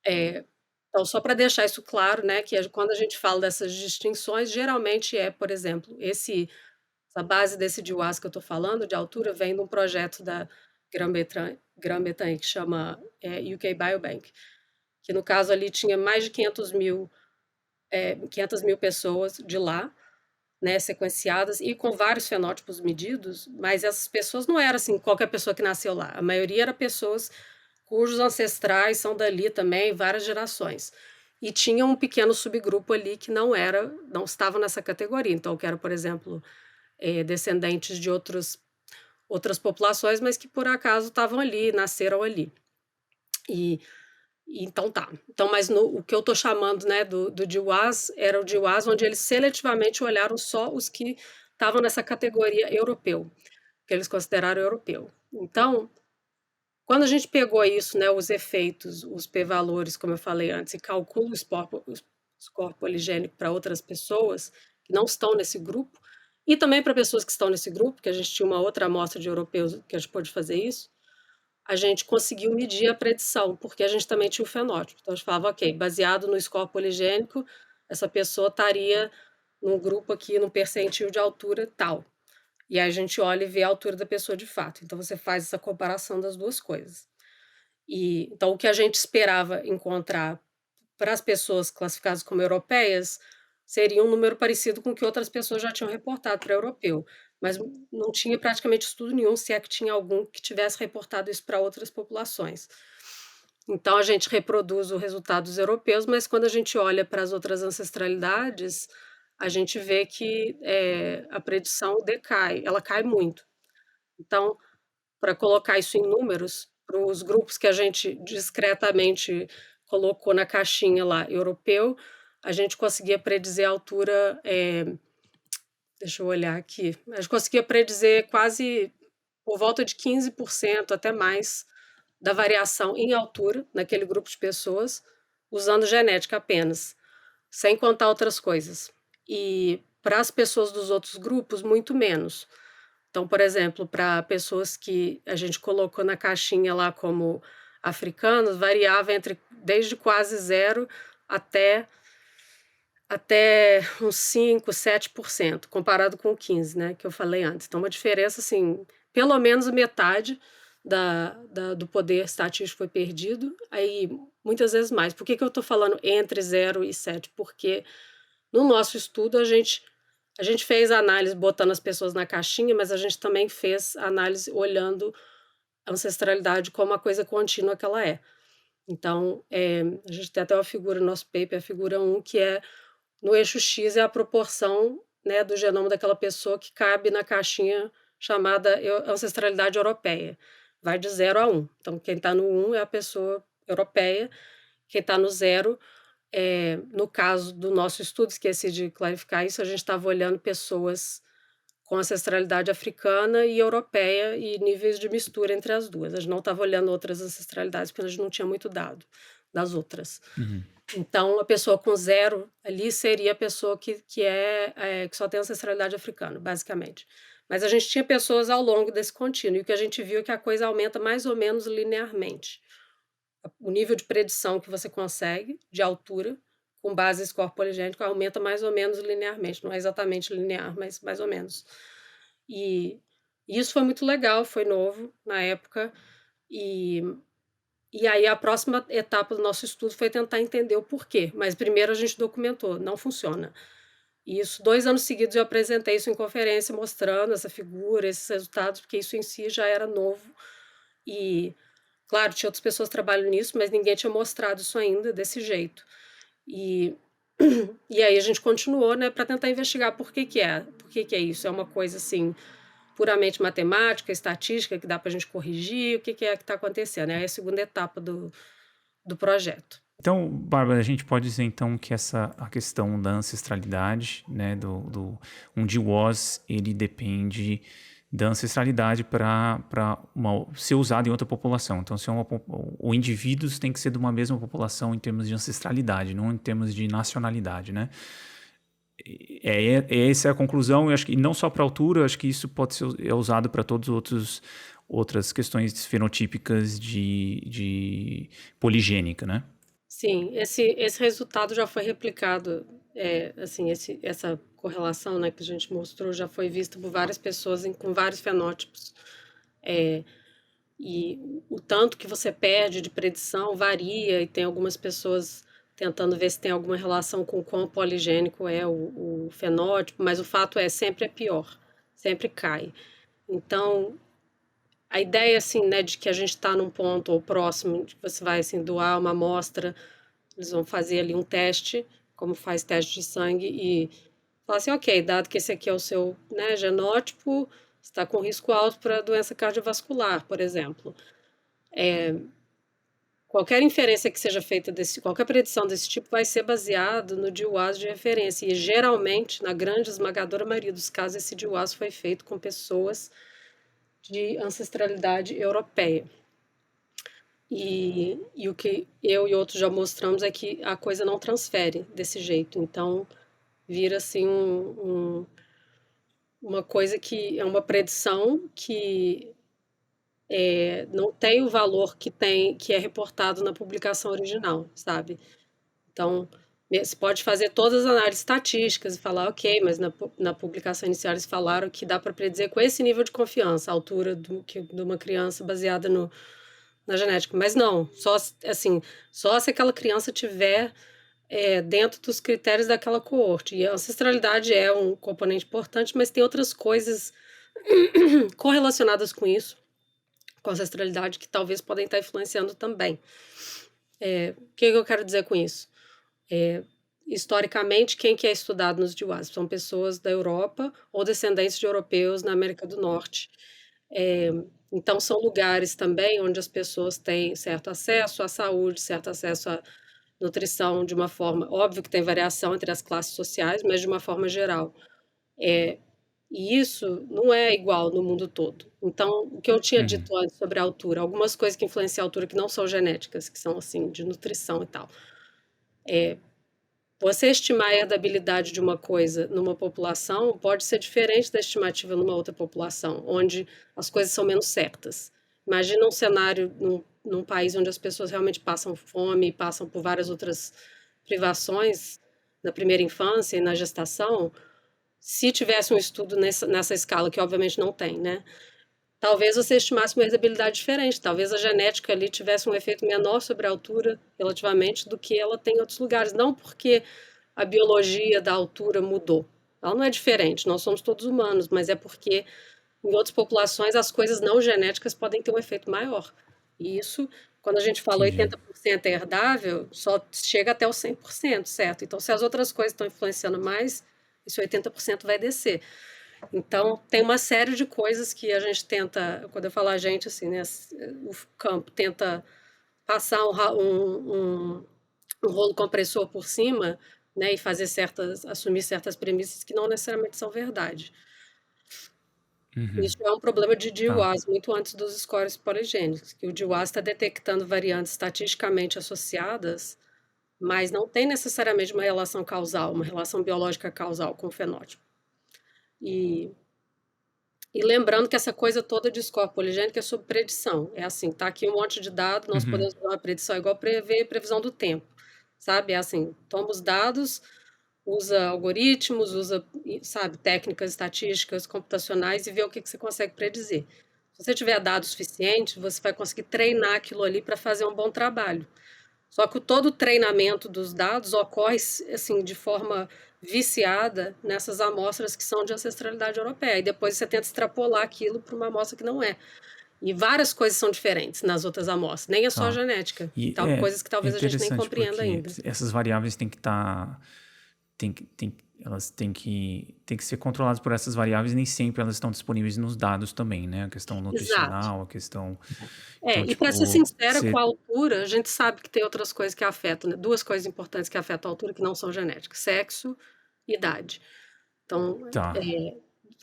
B: é, então só para deixar isso claro, né, que quando a gente fala dessas distinções, geralmente é, por exemplo, essa base desse DWAS que eu estou falando, de altura, vem de um projeto da Grã-Bretanha que chama UK Biobank, que no caso ali tinha mais de 500 mil pessoas de lá, né, sequenciadas e com vários fenótipos medidos, mas essas pessoas não eram assim qualquer pessoa que nasceu lá. A maioria era pessoas cujos ancestrais são dali também, várias gerações. E tinha um pequeno subgrupo ali que não estava nessa categoria. Então, que era, por exemplo, descendentes de outras populações, mas que por acaso estavam ali, nasceram ali. E então tá. Então, mas o que eu estou chamando, né, do DWAS era o DWAS onde eles seletivamente olharam só os que estavam nessa categoria europeu, que eles consideraram europeu. Então, quando a gente pegou isso, né, os efeitos, os p-valores, como eu falei antes, e calcula o score poligênico para outras pessoas que não estão nesse grupo, e também para pessoas que estão nesse grupo, que a gente tinha uma outra amostra de europeus que a gente pôde fazer isso, a gente conseguiu medir a predição, porque a gente também tinha o fenótipo. Então a gente falava, ok, baseado no score poligênico, essa pessoa estaria num grupo aqui, num percentil de altura tal. E aí a gente olha e vê a altura da pessoa de fato. Então você faz essa comparação das duas coisas. E então o que a gente esperava encontrar para as pessoas classificadas como europeias seria um número parecido com o que outras pessoas já tinham reportado para europeu, mas não tinha praticamente estudo nenhum, se é que tinha algum que tivesse reportado isso para outras populações. Então a gente reproduz o resultado dos europeus, mas quando a gente olha para as outras ancestralidades, a gente vê que a predição decai, ela cai muito. Então, para colocar isso em números, para os grupos que a gente discretamente colocou na caixinha lá, europeu, a gente conseguia predizer a altura, deixa eu olhar aqui, a gente conseguia predizer quase por volta de 15%, até mais, da variação em altura naquele grupo de pessoas, usando genética apenas, sem contar outras coisas. E para as pessoas dos outros grupos, muito menos. Então, por exemplo, para pessoas que a gente colocou na caixinha lá como africanos, variava desde quase zero até, até uns 5, 7%, comparado com o 15%, né, que eu falei antes. Então, uma diferença, assim, pelo menos metade do poder estatístico foi perdido, aí muitas vezes mais. Por que eu estou falando entre 0 e 7? Porque no nosso estudo a gente A gente fez a análise botando as pessoas na caixinha, mas a gente também fez a análise olhando a ancestralidade como a coisa contínua que ela é. Então, a gente tem até uma figura no nosso paper, a figura 1, que é no eixo X é a proporção, né, do genoma daquela pessoa que cabe na caixinha chamada ancestralidade europeia. Vai de 0 a 1. Então, quem está no 1 é a pessoa europeia, quem está no 0, no caso do nosso estudo, esqueci de clarificar isso, a gente estava olhando pessoas com ancestralidade africana e europeia e níveis de mistura entre as duas. A gente não estava olhando outras ancestralidades, porque a gente não tinha muito dado das outras.
A: Uhum.
B: Então, a pessoa com 0 ali seria a pessoa que só tem ancestralidade africana, basicamente. Mas a gente tinha pessoas ao longo desse contínuo, e o que a gente viu é que a coisa aumenta mais ou menos linearmente. O nível de predição que você consegue, de altura, com base em score poligênico, aumenta mais ou menos linearmente. Não é exatamente linear, mas mais ou menos. E isso foi muito legal, foi novo na época, e aí a próxima etapa do nosso estudo foi tentar entender o porquê, mas primeiro a gente documentou, não funciona. E isso, 2 anos seguidos eu apresentei isso em conferência, mostrando essa figura, esses resultados, porque isso em si já era novo. E, claro, tinha outras pessoas trabalhando nisso, mas ninguém tinha mostrado isso ainda desse jeito. E, e aí a gente continuou, né, para tentar investigar por que que é isso. É uma coisa assim puramente matemática, estatística, que dá para a gente corrigir, o que que está acontecendo. É a segunda etapa do projeto.
A: Então, Bárbara, a gente pode dizer então que a questão da ancestralidade, né, um GWAS, ele depende da ancestralidade para ser usado em outra população. Então, se o indivíduos tem que ser de uma mesma população em termos de ancestralidade, não em termos de nacionalidade, né? Essa é a conclusão, eu acho que não só para altura, eu acho que isso pode ser usado para todos os outras questões fenotípicas de poligênica, né?
B: Sim, esse resultado já foi replicado, assim, essa correlação, né, que a gente mostrou já foi vista por várias pessoas com vários fenótipos. E o tanto que você perde de predição varia, e tem algumas pessoas tentando ver se tem alguma relação com o quão poligênico é o fenótipo, mas o fato sempre é pior, sempre cai. Então, a ideia, assim, né, de que a gente está num ponto ou próximo, de que você vai, assim, doar uma amostra, eles vão fazer ali um teste, como faz teste de sangue, e falar assim, ok, dado que esse aqui é o seu, né, genótipo, está com risco alto para doença cardiovascular, por exemplo. Qualquer inferência que seja feita qualquer predição desse tipo vai ser baseado no DWAS de referência, e geralmente, na grande esmagadora maioria dos casos, esse DWAS foi feito com pessoas de ancestralidade europeia. E o que eu e outros já mostramos é que a coisa não transfere desse jeito. Então, vira assim uma coisa que é uma predição que não tem o valor que é reportado na publicação original, sabe? Então, você pode fazer todas as análises estatísticas e falar, ok, mas na publicação inicial eles falaram que dá para predizer com esse nível de confiança a altura de uma criança baseada na genética. Mas não, só se aquela criança tiver dentro dos critérios daquela coorte. E a ancestralidade é um componente importante, mas tem outras coisas correlacionadas com isso, com a ancestralidade, que talvez podem estar influenciando também. O que eu quero dizer com isso? Historicamente, quem que é estudado nos DWAS? São pessoas da Europa ou descendentes de europeus na América do Norte. Então, são lugares também onde as pessoas têm certo acesso à saúde, certo acesso à nutrição de uma forma. Óbvio que tem variação entre as classes sociais, mas de uma forma geral. E isso não é igual no mundo todo. Então, o que eu tinha
A: Uhum.
B: dito antes sobre a altura, algumas coisas que influenciam a altura que não são genéticas, que são assim, de nutrição e tal. Você estimar a herdabilidade de uma coisa numa população pode ser diferente da estimativa numa outra população, onde as coisas são menos certas. Imagina um cenário num país onde as pessoas realmente passam fome, passam por várias outras privações na primeira infância e na gestação. Se tivesse um estudo nessa escala, que obviamente não tem, né? Talvez você estimasse uma herdabilidade diferente, talvez a genética ali tivesse um efeito menor sobre a altura relativamente do que ela tem em outros lugares, não porque a biologia da altura mudou, Ela não é diferente, nós somos todos humanos, mas é porque em outras populações as coisas não genéticas podem ter um efeito maior. E isso, quando a gente fala
A: Entendi.
B: 80% é herdável, só chega até o 100%, certo? Então, se as outras coisas estão influenciando mais, esse 80% vai descer. Então, tem uma série de coisas que a gente tenta, quando eu falo a gente, assim, né, o campo tenta passar um rolo compressor por cima, né, e fazer assumir certas premissas que não necessariamente são verdade.
A: Uhum.
B: Isso é um problema de
A: Tá.
B: GWAS, muito antes dos scores poligênicos, que o GWAS está detectando variantes estatisticamente associadas, mas não tem necessariamente uma relação causal, uma relação biológica causal com o fenótipo. E E lembrando que essa coisa toda de score poligênico é sobre predição. É assim, tá aqui um monte de dados, nós
A: Uhum.
B: podemos fazer uma predição igual prever previsão do tempo, sabe? É assim, toma os dados, usa algoritmos, usa, sabe, técnicas estatísticas, computacionais e vê o que você consegue predizer. Se você tiver dados suficientes, você vai conseguir treinar aquilo ali para fazer um bom trabalho. Só que todo o treinamento dos dados ocorre assim de forma viciada nessas amostras que são de ancestralidade europeia. E depois você tenta extrapolar aquilo para uma amostra que não é. E várias coisas são diferentes nas outras amostras. Nem é só a
A: Tá.
B: genética.
A: E
B: Coisas que
A: é
B: talvez a gente nem
A: interessante
B: compreenda
A: porque
B: ainda.
A: essas variáveis têm que estar. Elas têm que ser controladas por essas variáveis e nem sempre elas estão disponíveis nos dados também, né? A questão
B: Exato.
A: nutricional, a questão. Então,
B: E para ser
A: tipo,
B: sincera, com a
A: você.
B: altura, a gente sabe que tem outras coisas que afetam, né? Duas coisas importantes que afetam a altura que não são genéticas: sexo e idade. Então,
A: Tá.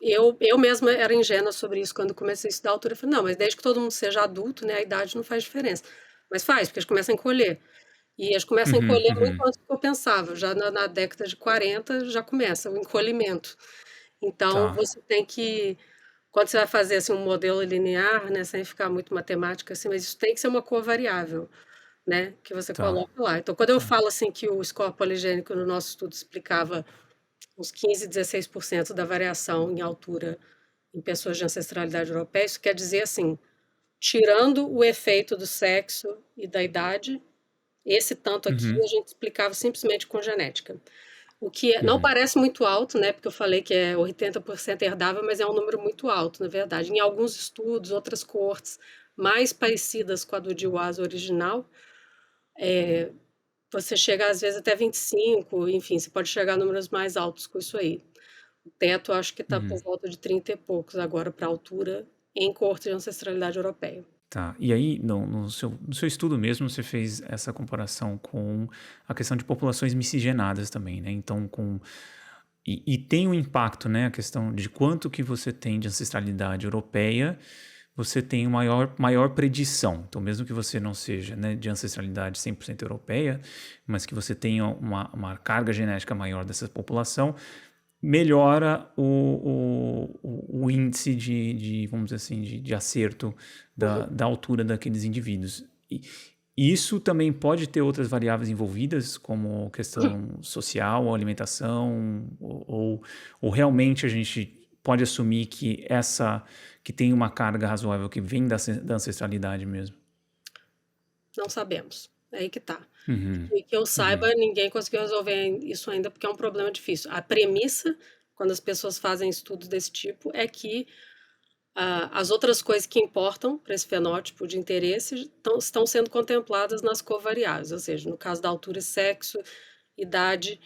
B: eu mesma era ingênua sobre isso quando comecei a estudar a altura. Eu falei, não, mas desde que todo mundo seja adulto, né, a idade não faz diferença. Mas faz, porque a gente começa a encolher. E a gente começa a
A: Uhum,
B: encolher muito
A: uhum.
B: antes do que eu pensava. Já na década de 40 já começa o encolhimento. Então,
A: Tá,
B: você tem que, quando você vai fazer assim, um modelo linear, né, sem ficar muito matemática, assim, mas isso tem que ser uma covariável, né, que você
A: tá,
B: coloca lá. Então, quando eu
A: tá.
B: falo assim que o score poligênico no nosso estudo explicava uns 15, 16% da variação em altura em pessoas de ancestralidade europeia, isso quer dizer assim, tirando o efeito do sexo e da idade, esse tanto aqui
A: Uhum,
B: a gente explicava simplesmente com genética. O que não
A: uhum.
B: parece muito alto, né? Porque eu falei que é 80% herdável, mas é um número muito alto, na verdade. Em alguns estudos, outras coortes mais parecidas com a do DIWAS original, você chega às vezes até 25, enfim, você pode chegar a números mais altos com isso aí. O teto acho que está por
A: Uhum.
B: volta de 30 e poucos agora para a altura em coorte de ancestralidade europeia.
A: Tá. E aí, no seu estudo mesmo, você fez essa comparação com a questão de populações miscigenadas também, né? Então, e tem um impacto, né? A questão de quanto que você tem de ancestralidade europeia, você tem maior predição. Então, mesmo que você não seja, né, de ancestralidade 100% europeia, mas que você tenha uma carga genética maior dessa população, melhora o índice vamos dizer assim, de acerto
B: Uhum.
A: da altura daqueles indivíduos. E isso também pode ter outras variáveis envolvidas, como questão social, ou alimentação, ou realmente a gente pode assumir que tem uma carga razoável que vem da ancestralidade mesmo.
B: Não sabemos. É aí que tá.
A: Uhum,
B: E que eu
A: uhum,
B: saiba, ninguém conseguiu resolver isso ainda, porque é um problema difícil. A premissa, quando as pessoas fazem estudos desse tipo, é que as outras coisas que importam para esse fenótipo de interesse estão sendo contempladas nas covariáveis, ou seja, no caso da altura e sexo, idade,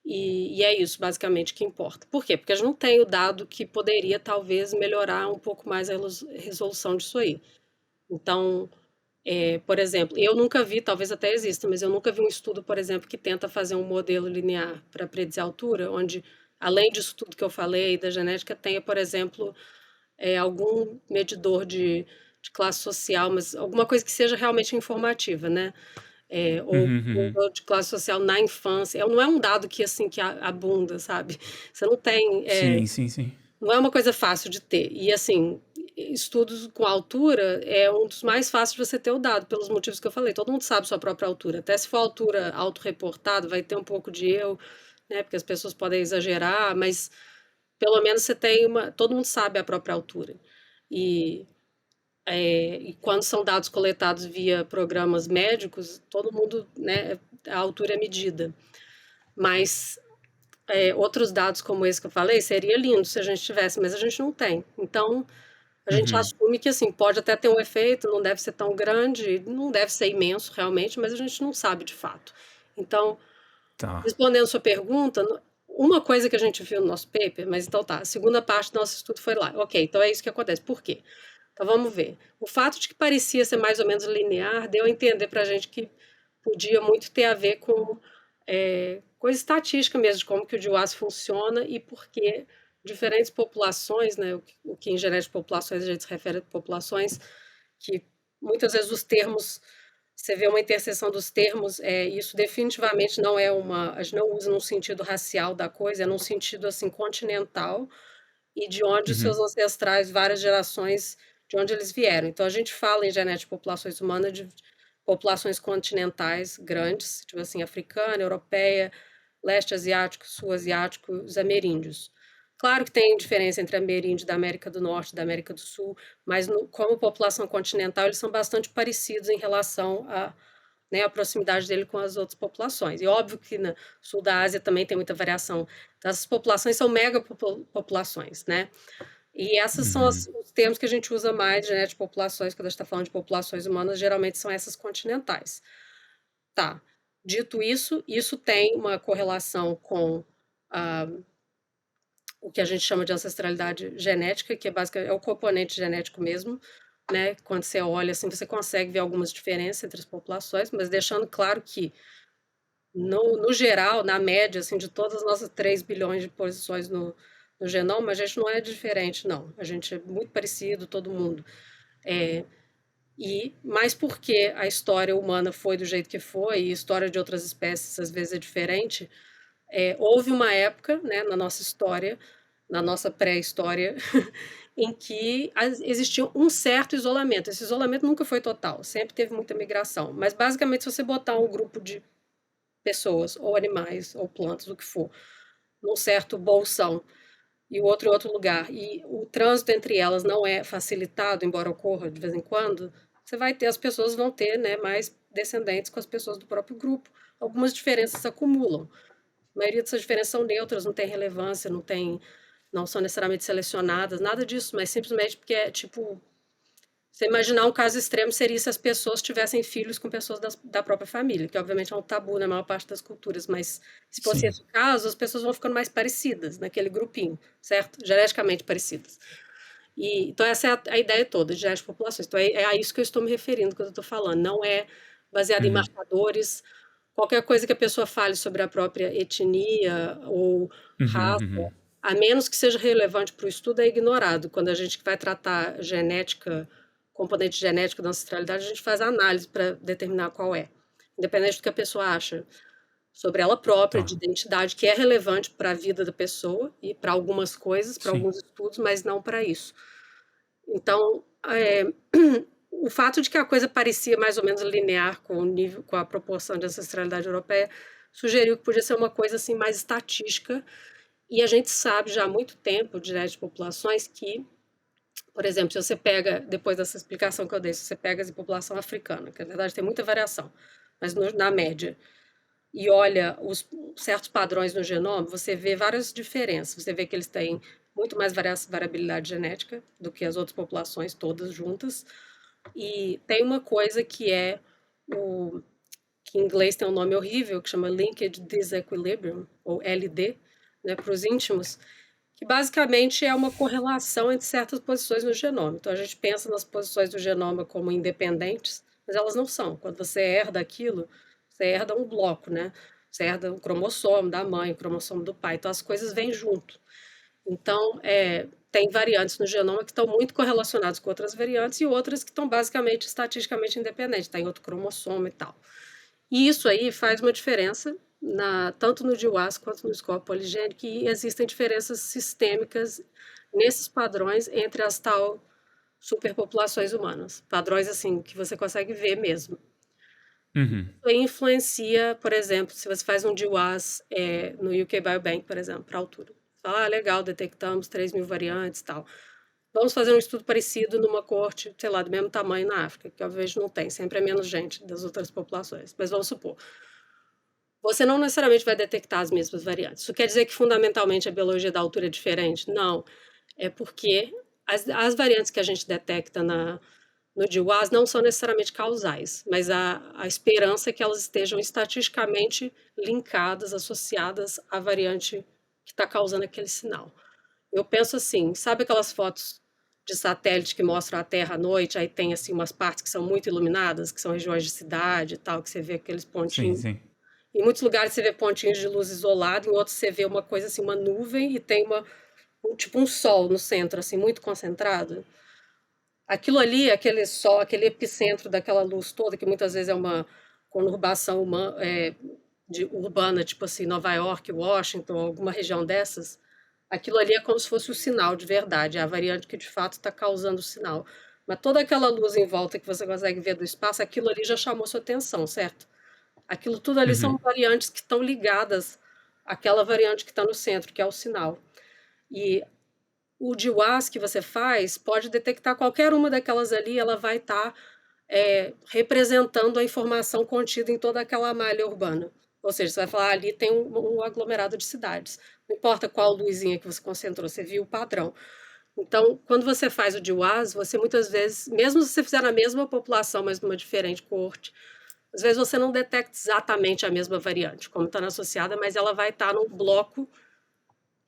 B: e é isso basicamente que importa. Por quê? Porque a gente não tem o dado que poderia talvez melhorar um pouco mais a resolução disso aí. Então, por exemplo, eu nunca vi, talvez até exista, mas eu nunca vi um estudo, por exemplo, que tenta fazer um modelo linear para predizer a altura, onde, além disso tudo que eu falei da genética, tenha, por exemplo, algum medidor de classe social, mas alguma coisa que seja realmente informativa, né? Ou
A: uhum, uhum.
B: medidor de classe social na infância. Não é um dado que assim que abunda, sabe? Você não tem,
A: Sim, sim, sim.
B: não é uma coisa fácil de ter. E assim, estudos com altura é um dos mais fáceis de você ter o dado, pelos motivos que eu falei. Todo mundo sabe sua própria altura. Até se for altura autorreportada, vai ter um pouco de erro, né? Porque as pessoas podem exagerar, mas pelo menos você tem uma. Todo mundo sabe a própria altura. E, e quando são dados coletados via programas médicos, todo mundo, né, a altura é medida. Mas outros dados como esse que eu falei, seria lindo se a gente tivesse, mas a gente não tem. Então, a gente
A: Uhum.
B: assume que, assim, pode até ter um efeito, não deve ser tão grande, não deve ser imenso realmente, mas a gente não sabe de fato. Então,
A: Tá.
B: respondendo a sua pergunta, uma coisa que a gente viu no nosso paper, mas então tá, a segunda parte do nosso estudo foi lá. Ok, então é isso que acontece. Por quê? Então vamos ver. O fato de que parecia ser mais ou menos linear deu a entender para a gente que podia muito ter a ver com coisa estatística mesmo, de como que o DWAS funciona e por que diferentes populações, né, o que em genética de populações a gente se refere a populações que muitas vezes os termos, você vê uma interseção dos termos, isso definitivamente não é a gente não usa num sentido racial da coisa, é num sentido assim continental e de onde os seus
A: Uhum.
B: ancestrais, várias gerações, de onde eles vieram. Então a gente fala em genética de populações humanas de populações continentais grandes, tipo assim, africana, europeia, leste asiático, sul asiático, os ameríndios. Claro que tem diferença entre ameríndio da América do Norte e da América do Sul, mas como população continental eles são bastante parecidos em relação a, né, a proximidade dele com as outras populações. E óbvio que no sul da Ásia também tem muita variação. Então, essas populações são megapopulações, né? E esses são
A: Uhum.
B: os termos que a gente usa mais, né, de populações, quando a gente está falando de populações humanas, geralmente são essas continentais. Tá. Dito isso, isso tem uma correlação com ah, o que a gente chama de ancestralidade genética, que é basicamente é o componente genético mesmo, né? Quando você olha assim, você consegue ver algumas diferenças entre as populações, mas deixando claro que no geral, na média, assim, de todas as nossas 3 bilhões de posições no genoma, a gente não é diferente, não. A gente é muito parecido, todo mundo. Mas porque a história humana foi do jeito que foi, e a história de outras espécies às vezes é diferente, houve uma época, né, na nossa história, na nossa pré-história, em que existia um certo isolamento. Esse isolamento nunca foi total, sempre teve muita migração. Mas basicamente, se você botar um grupo de pessoas, ou animais, ou plantas, o que for, num certo bolsão e o outro em outro lugar, e o trânsito entre elas não é facilitado, embora ocorra de vez em quando, você vai ter, as pessoas vão ter, né, mais descendentes com as pessoas do próprio grupo. Algumas diferenças se acumulam. A maioria dessas diferenças são neutras, não tem relevância, não são necessariamente selecionadas, nada disso, mas simplesmente porque é tipo, você imaginar um caso extremo seria se as pessoas tivessem filhos com pessoas da própria família, que obviamente é um tabu na maior parte das culturas, mas se fosse
A: Sim.
B: esse o caso, as pessoas vão ficando mais parecidas naquele grupinho, certo? Geneticamente parecidas. Então essa é a ideia toda de genética de populações. Então é a isso que eu estou me referindo quando eu estou falando. Não é baseado em
A: Uhum.
B: marcadores. Qualquer coisa que a pessoa fale sobre a própria etnia ou
A: Uhum.
B: raça,
A: Uhum.
B: a menos que seja relevante para o estudo, é ignorado. Quando a gente vai tratar genética, componente genético da ancestralidade, a gente faz análise para determinar qual é, independente do que a pessoa acha sobre ela própria, de
A: Tá.
B: identidade, que é relevante para a vida da pessoa e para algumas coisas, para
A: Sim.
B: alguns estudos, mas não para isso. Então, o fato de que a coisa parecia mais ou menos linear com o nível, com a proporção de ancestralidade europeia, sugeriu que podia ser uma coisa assim mais estatística. E a gente sabe já há muito tempo de genética de populações que, por exemplo, se você pega, depois dessa explicação que eu dei, se você pega a população africana, que na verdade tem muita variação, mas na média, e olha os certos padrões no genoma, você vê várias diferenças. Você vê que eles têm muito mais variabilidade genética do que as outras populações todas juntas. E tem uma coisa que é o que em inglês tem um nome horrível, que chama Linkage Disequilibrium, ou LD, né, para os íntimos, que basicamente é uma correlação entre certas posições no genoma. Então a gente pensa nas posições do genoma como independentes, mas elas não são. Quando você herda aquilo, você herda um bloco, né? Você herda o cromossomo da mãe, o cromossomo do pai, então as coisas vêm junto. Então, tem variantes no genoma que estão muito correlacionadas com outras variantes e outras que estão basicamente estatisticamente independentes, está em outro cromossomo e tal. E isso aí faz uma diferença tanto no DWAS quanto no score poligênico, e existem diferenças sistêmicas nesses padrões entre as tal superpopulações humanas. Padrões assim que você consegue ver mesmo.
A: Uhum.
B: Isso aí influencia, por exemplo, se você faz um DWAS no UK Biobank, por exemplo, para altura. Fala, legal, detectamos 3.000 variantes e tal. Vamos fazer um estudo parecido numa corte, sei lá, do mesmo tamanho na África, que obviamente não tem, sempre é menos gente das outras populações. Mas vamos supor. você não necessariamente vai detectar as mesmas variantes. Isso quer dizer que fundamentalmente a biologia da altura é diferente? Não. É porque as variantes que a gente detecta no DWAS não são necessariamente causais, mas a esperança é que elas estejam estatisticamente linkadas, associadas à variante que está causando aquele sinal. Eu penso assim, sabe aquelas fotos de satélite que mostram a Terra à noite, aí tem assim umas partes que são muito iluminadas, que são regiões de cidade e tal, que você vê aqueles
A: Sim,
B: pontinhos.
A: sim.
B: Em muitos lugares você vê pontinhos de luz isolado, em outros você vê uma coisa assim, uma nuvem e tem tipo um sol no centro, assim, muito concentrado. Aquilo ali, aquele sol, aquele epicentro daquela luz toda, que muitas vezes é uma conurbação urbana, tipo assim, Nova York, Washington, alguma região dessas, aquilo ali é como se fosse o sinal de verdade, é a variante que de fato está causando o sinal. Mas toda aquela luz em volta que você consegue ver do espaço, aquilo ali já chamou sua atenção, certo? Aquilo tudo ali são
A: Uhum.
B: variantes que estão ligadas àquela variante que está no centro, que é o sinal. E o DWAS que você faz pode detectar qualquer uma daquelas ali, ela vai estar representando a informação contida em toda aquela malha urbana. Ou seja, você vai falar, ali tem um aglomerado de cidades. Não importa qual luzinha que você concentrou, você viu o padrão. Então, quando você faz o DWAS, você muitas vezes, mesmo se você fizer na mesma população, mas numa diferente coorte, às vezes você não detecta exatamente a mesma variante, como está associada, mas ela vai estar no bloco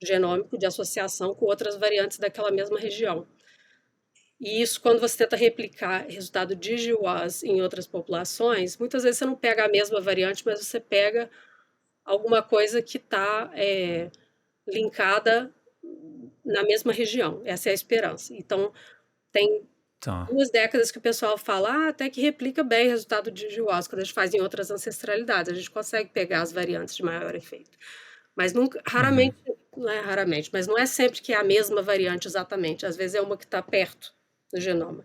B: genômico de associação com outras variantes daquela mesma região. E isso, quando você tenta replicar resultado de GWAS em outras populações, muitas vezes você não pega a mesma variante, mas você pega alguma coisa que está linkada na mesma região. Essa é a esperança. Então, tem
A: Tá.
B: 2 décadas que o pessoal fala, até que replica bem o resultado de GWAS, quando a gente faz em outras ancestralidades. A gente consegue pegar as variantes de maior efeito. Mas nunca,
A: Uhum.
B: raramente, não é raramente, mas não é sempre que é a mesma variante exatamente. Às vezes é uma que está perto do genoma.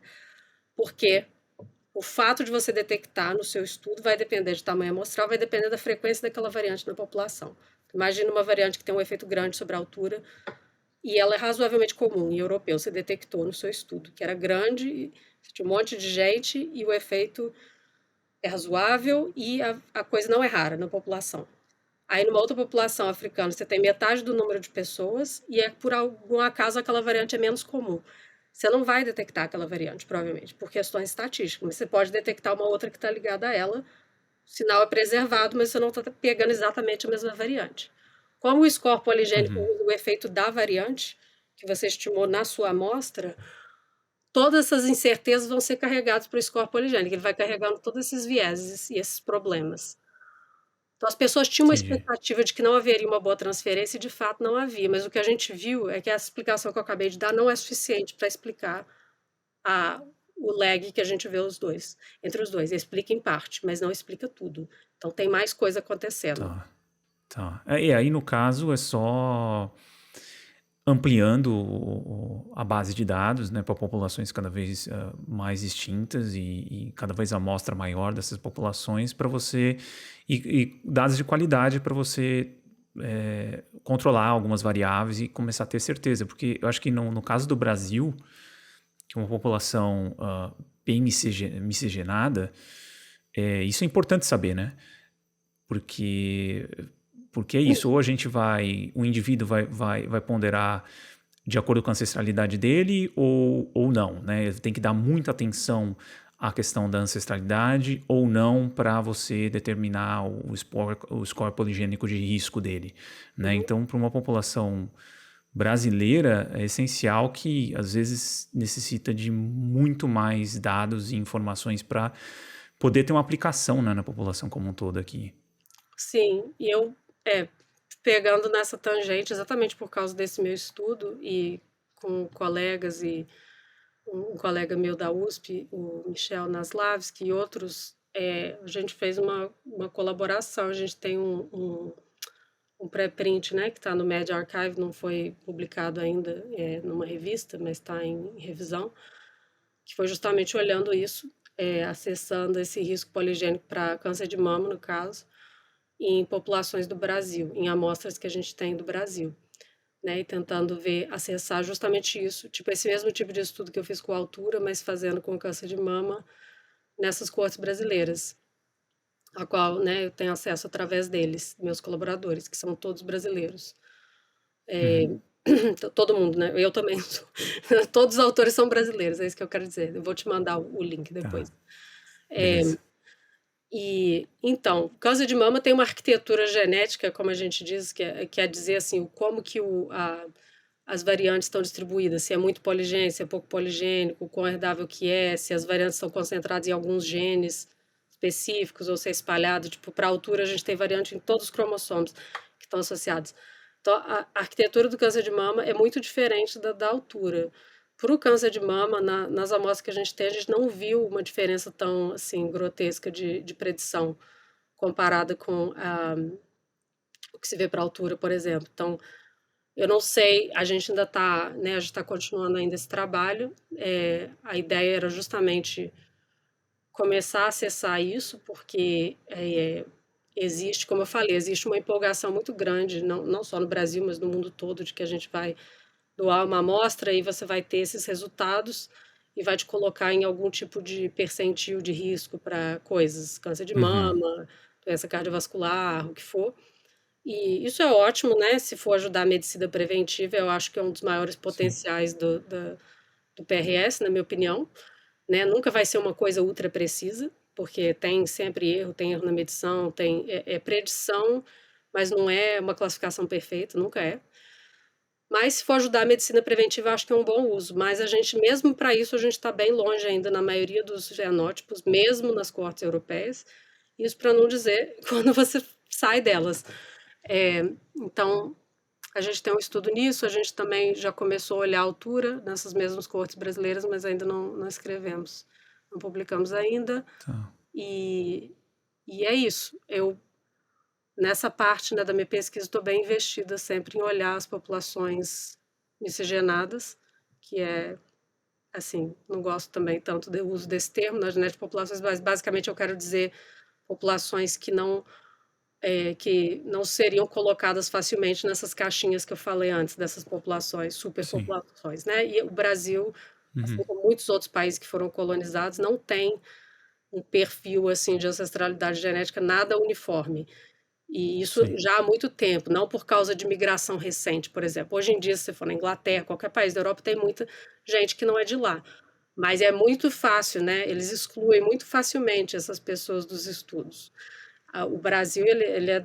B: Porque o fato de você detectar no seu estudo vai depender de tamanho amostral, vai depender da frequência daquela variante na população. Imagina uma variante que tem um efeito grande sobre a altura e ela é razoavelmente comum em europeu. Você detectou no seu estudo que era grande, tinha um monte de gente e o efeito é razoável e a coisa não é rara na população. Aí, numa outra população africana, você tem metade do número de pessoas e por algum acaso aquela variante é menos comum. Você não vai detectar aquela variante, provavelmente, por questões estatísticas, mas você pode detectar uma outra que está ligada a ela. O sinal é preservado, mas você não está pegando exatamente a mesma variante. Como o score poligênico
A: Uhum.
B: usa o efeito da variante que você estimou na sua amostra, todas essas incertezas vão ser carregadas para o score poligênico. Ele vai carregando todos esses vieses e esses problemas. Então, as pessoas tinham uma
A: Entendi.
B: expectativa de que não haveria uma boa transferência e, de fato, não havia. Mas o que a gente viu é que essa explicação que eu acabei de dar não é suficiente para explicar a, o lag que a gente vê entre os dois. Explica em parte, mas não explica tudo. Então, tem mais coisa acontecendo.
A: Tá. Tá. E aí, no caso, é só ampliando a base de dados, né, para populações cada vez mais extintas e cada vez a amostra maior dessas populações para você e dados de qualidade para você controlar algumas variáveis e começar a ter certeza, porque eu acho que no caso do Brasil, que é uma população bem miscigenada, isso é importante saber, né? Porque porque é isso, ou a gente vai, o indivíduo vai ponderar de acordo com a ancestralidade dele ou não, né? Tem que dar muita atenção à questão da ancestralidade ou não para você determinar o score poligênico de risco dele, né?
B: Uhum.
A: Então, para uma população brasileira, é essencial que às vezes necessita de muito mais dados e informações para poder ter uma aplicação, né, na população como um todo aqui.
B: Sim, e eu, pegando nessa tangente, exatamente por causa desse meu estudo e com colegas e um colega meu da USP, o Michel Naslavski, e outros, a gente fez uma colaboração. A gente tem um pré-print, né, que está no Media Archive, não foi publicado ainda numa revista, mas está em revisão, que foi justamente olhando isso, acessando esse risco poligênico para câncer de mama, no caso, em populações do Brasil, em amostras que a gente tem do Brasil, né, e tentando ver, acessar justamente isso, tipo esse mesmo tipo de estudo que eu fiz com a altura, mas fazendo com câncer de mama nessas coortes brasileiras. a qual, né, eu tenho acesso através deles, meus colaboradores, que são todos brasileiros.
A: Uhum.
B: Todo mundo, né? Eu também sou. Todos os autores são brasileiros, é isso que eu quero dizer. Eu vou te mandar o link depois.
A: Tá, beleza.
B: E então, câncer de mama tem uma arquitetura genética, como a gente diz, quer dizer assim, como que as variantes estão distribuídas, se é muito poligênico, se é pouco poligênico, o quão herdável que é, se as variantes estão concentradas em alguns genes específicos ou se é espalhado. Tipo, para a altura, a gente tem variante em todos os cromossomos que estão associados. Então, a arquitetura do câncer de mama é muito diferente da altura. Para o câncer de mama, nas amostras que a gente não viu uma diferença tão assim grotesca de predição comparada com o que se vê para a altura, por exemplo. Então, eu não sei, a gente ainda está, né, a gente está continuando ainda esse trabalho. A ideia era justamente começar a acessar isso, porque existe, como eu falei, existe uma empolgação muito grande, não só no Brasil, mas no mundo todo, de que a gente vai doar uma amostra e você vai ter esses resultados e vai te colocar em algum tipo de percentil de risco para coisas, câncer de
A: Uhum.
B: mama, doença cardiovascular, o que for. E isso é ótimo, né? Se for ajudar a medicina preventiva, eu acho que é um dos maiores
A: Sim,
B: potenciais do PRS, na minha opinião, né? Nunca vai ser uma coisa ultra precisa, porque tem sempre erro, tem erro na medição, é predição, mas não é uma classificação perfeita, nunca é. Mas se for ajudar a medicina preventiva, eu acho que é um bom uso. Mas a gente, mesmo para isso, a gente está bem longe ainda na maioria dos fenótipos, mesmo nas coortes europeias. Isso para não dizer quando você sai delas. É, então, a gente tem um estudo nisso, a gente também já começou a olhar a altura nessas mesmas coortes brasileiras, mas ainda não escrevemos, não publicamos ainda.
A: tá.
B: E, e é isso. Eu, nessa parte, né, da minha pesquisa, estou bem investida sempre em olhar as populações miscigenadas, que é, assim, não gosto também tanto do uso desse termo na genética de populações, mas basicamente eu quero dizer populações que não seriam colocadas facilmente nessas caixinhas que eu falei antes, dessas populações,
A: Sim.
B: superpopulações, né? E o Brasil, assim
A: Uhum.
B: como muitos outros países que foram colonizados, não tem um perfil assim de ancestralidade genética nada uniforme. E isso
A: Sim.
B: já há muito tempo, não por causa de migração recente, por exemplo. Hoje em dia, se você for na Inglaterra, qualquer país da Europa, tem muita gente que não é de lá. Mas é muito fácil, né? Eles excluem muito facilmente essas pessoas dos estudos. O Brasil, ele é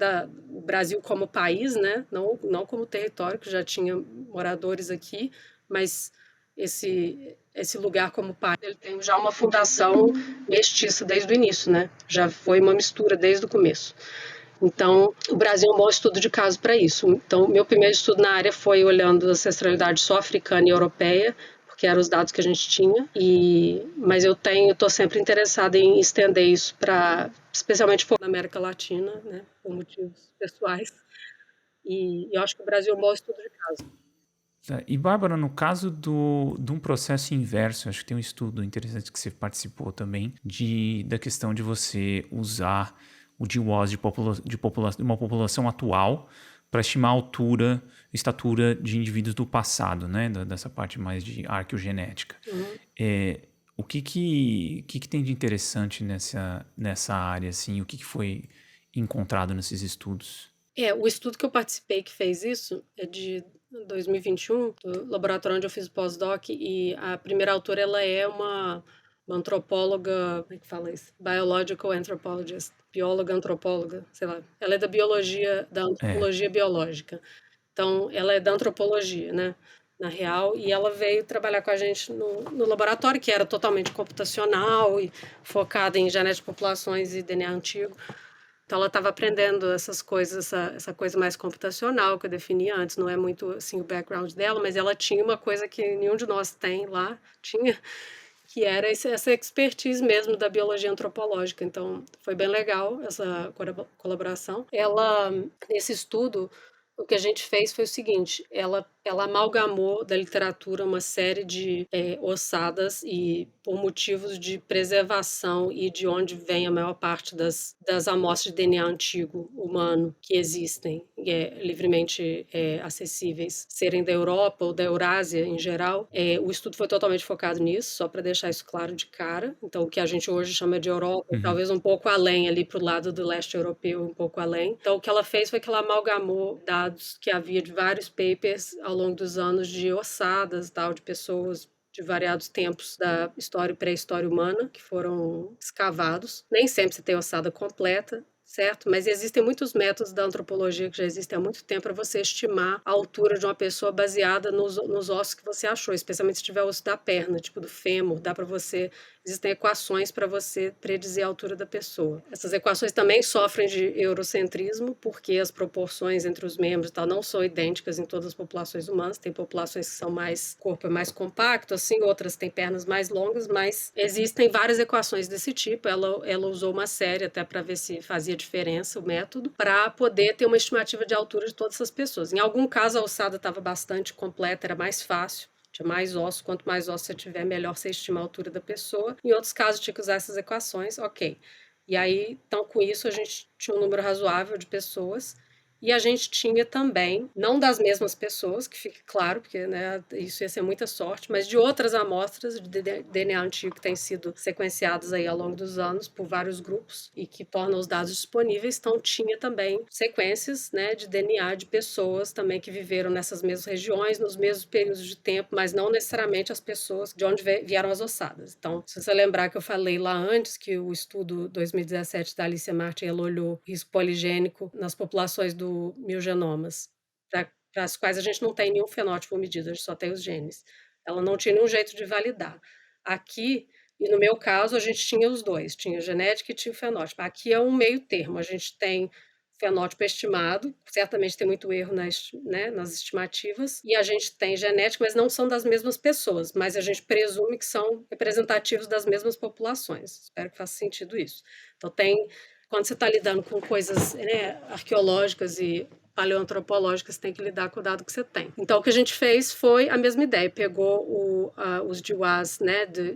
B: o Brasil como país, né? Não como território, que já tinha moradores aqui, mas esse lugar como país, ele tem já uma fundação mestiça desde o início, né? Já foi uma mistura desde o começo. Então, o Brasil é um bom estudo de caso para isso. Então, meu primeiro estudo na área foi olhando a ancestralidade só africana e europeia, porque eram os dados que a gente tinha. Mas eu estou sempre interessada em estender isso para, especialmente na América Latina, né, por motivos pessoais. E eu acho que o Brasil é um bom estudo de caso.
A: Tá. E, Bárbara, no caso de um processo inverso, acho que tem um estudo interessante que você participou também, da questão de você usar o GWAS de uma população atual para estimar a estatura de indivíduos do passado, né? Dessa parte mais de arqueogenética.
B: Uhum.
A: O que tem de interessante nessa área, assim? O que foi encontrado nesses estudos?
B: O estudo que eu participei que fez isso é de 2021, do laboratório onde eu fiz o pós-doc, e a primeira autora, ela é uma antropóloga, como é que fala isso? Biological anthropologist, bióloga antropóloga, sei lá. Ela é da
A: É,
B: antropologia biológica. Então, ela é da antropologia, né? Na real, e ela veio trabalhar com a gente no laboratório, que era totalmente computacional e focada em genética de populações e DNA antigo. Então ela estava aprendendo essas coisas, essa coisa mais computacional que eu defini antes, não é muito assim o background dela, mas ela tinha uma coisa que nenhum de nós tem lá, tinha, que era essa expertise mesmo da biologia antropológica. Então foi bem legal essa colaboração. Ela, nesse estudo, o que a gente fez foi o seguinte, ela amalgamou da literatura uma série de ossadas e por motivos de preservação e de onde vem a maior parte das amostras de DNA antigo humano que existem, livremente acessíveis, serem da Europa ou da Eurásia em geral. O estudo foi totalmente focado nisso, só para deixar isso claro de cara. Então, o que a gente hoje chama de Europa, talvez um pouco além, ali para o lado do leste europeu, um pouco além. Então, o que ela fez foi que ela amalgamou dados que havia de vários papers ao longo dos anos de ossadas, tal, de pessoas de variados tempos da história e pré-história humana que foram escavados. Nem sempre você tem ossada completa, certo? Mas existem muitos métodos da antropologia que já existem há muito tempo para você estimar a altura de uma pessoa baseada nos ossos que você achou, especialmente se tiver osso da perna, tipo do fêmur, dá para você. Existem equações para você predizer a altura da pessoa. Essas equações também sofrem de eurocentrismo, porque as proporções entre os membros e tal não são idênticas em todas as populações humanas. Tem populações que são mais, o corpo é mais compacto, assim, outras têm pernas mais longas, mas existem várias equações desse tipo. Ela usou uma série até para ver se fazia diferença o método, para poder ter uma estimativa de altura de todas essas pessoas. Em algum caso, a ossada estava bastante completa, era mais fácil. Tinha mais ossos, quanto mais ossos você tiver, melhor você estima a altura da pessoa. Em outros casos, tinha que usar essas equações, ok. E aí, então, com isso, a gente tinha um número razoável de pessoas. E a gente tinha também, não das mesmas pessoas, que fique claro, porque né, isso ia ser muita sorte, mas de outras amostras de DNA antigo que têm sido sequenciadas aí ao longo dos anos por vários grupos e que tornam os dados disponíveis. Então, tinha também sequências né, de DNA de pessoas também que viveram nessas mesmas regiões, nos mesmos períodos de tempo, mas não necessariamente as pessoas de onde vieram as ossadas. Então, se você lembrar que eu falei lá antes que o estudo 2017 da Alicia Martin, ela olhou risco poligênico nas populações do milgenomas, para as quais a gente não tem nenhum fenótipo medido, a gente só tem os genes. Ela não tinha nenhum jeito de validar. Aqui, e no meu caso, a gente tinha os dois, tinha genética e tinha o fenótipo. Aqui é um meio termo, a gente tem fenótipo estimado, certamente tem muito erro nas estimativas, e a gente tem genética, mas não são das mesmas pessoas, mas a gente presume que são representativos das mesmas populações. Espero que faça sentido isso. Então, quando você está lidando com coisas arqueológicas e paleoantropológicas, você tem que lidar com o dado que você tem. Então, o que a gente fez foi a mesma ideia, pegou os DIWAs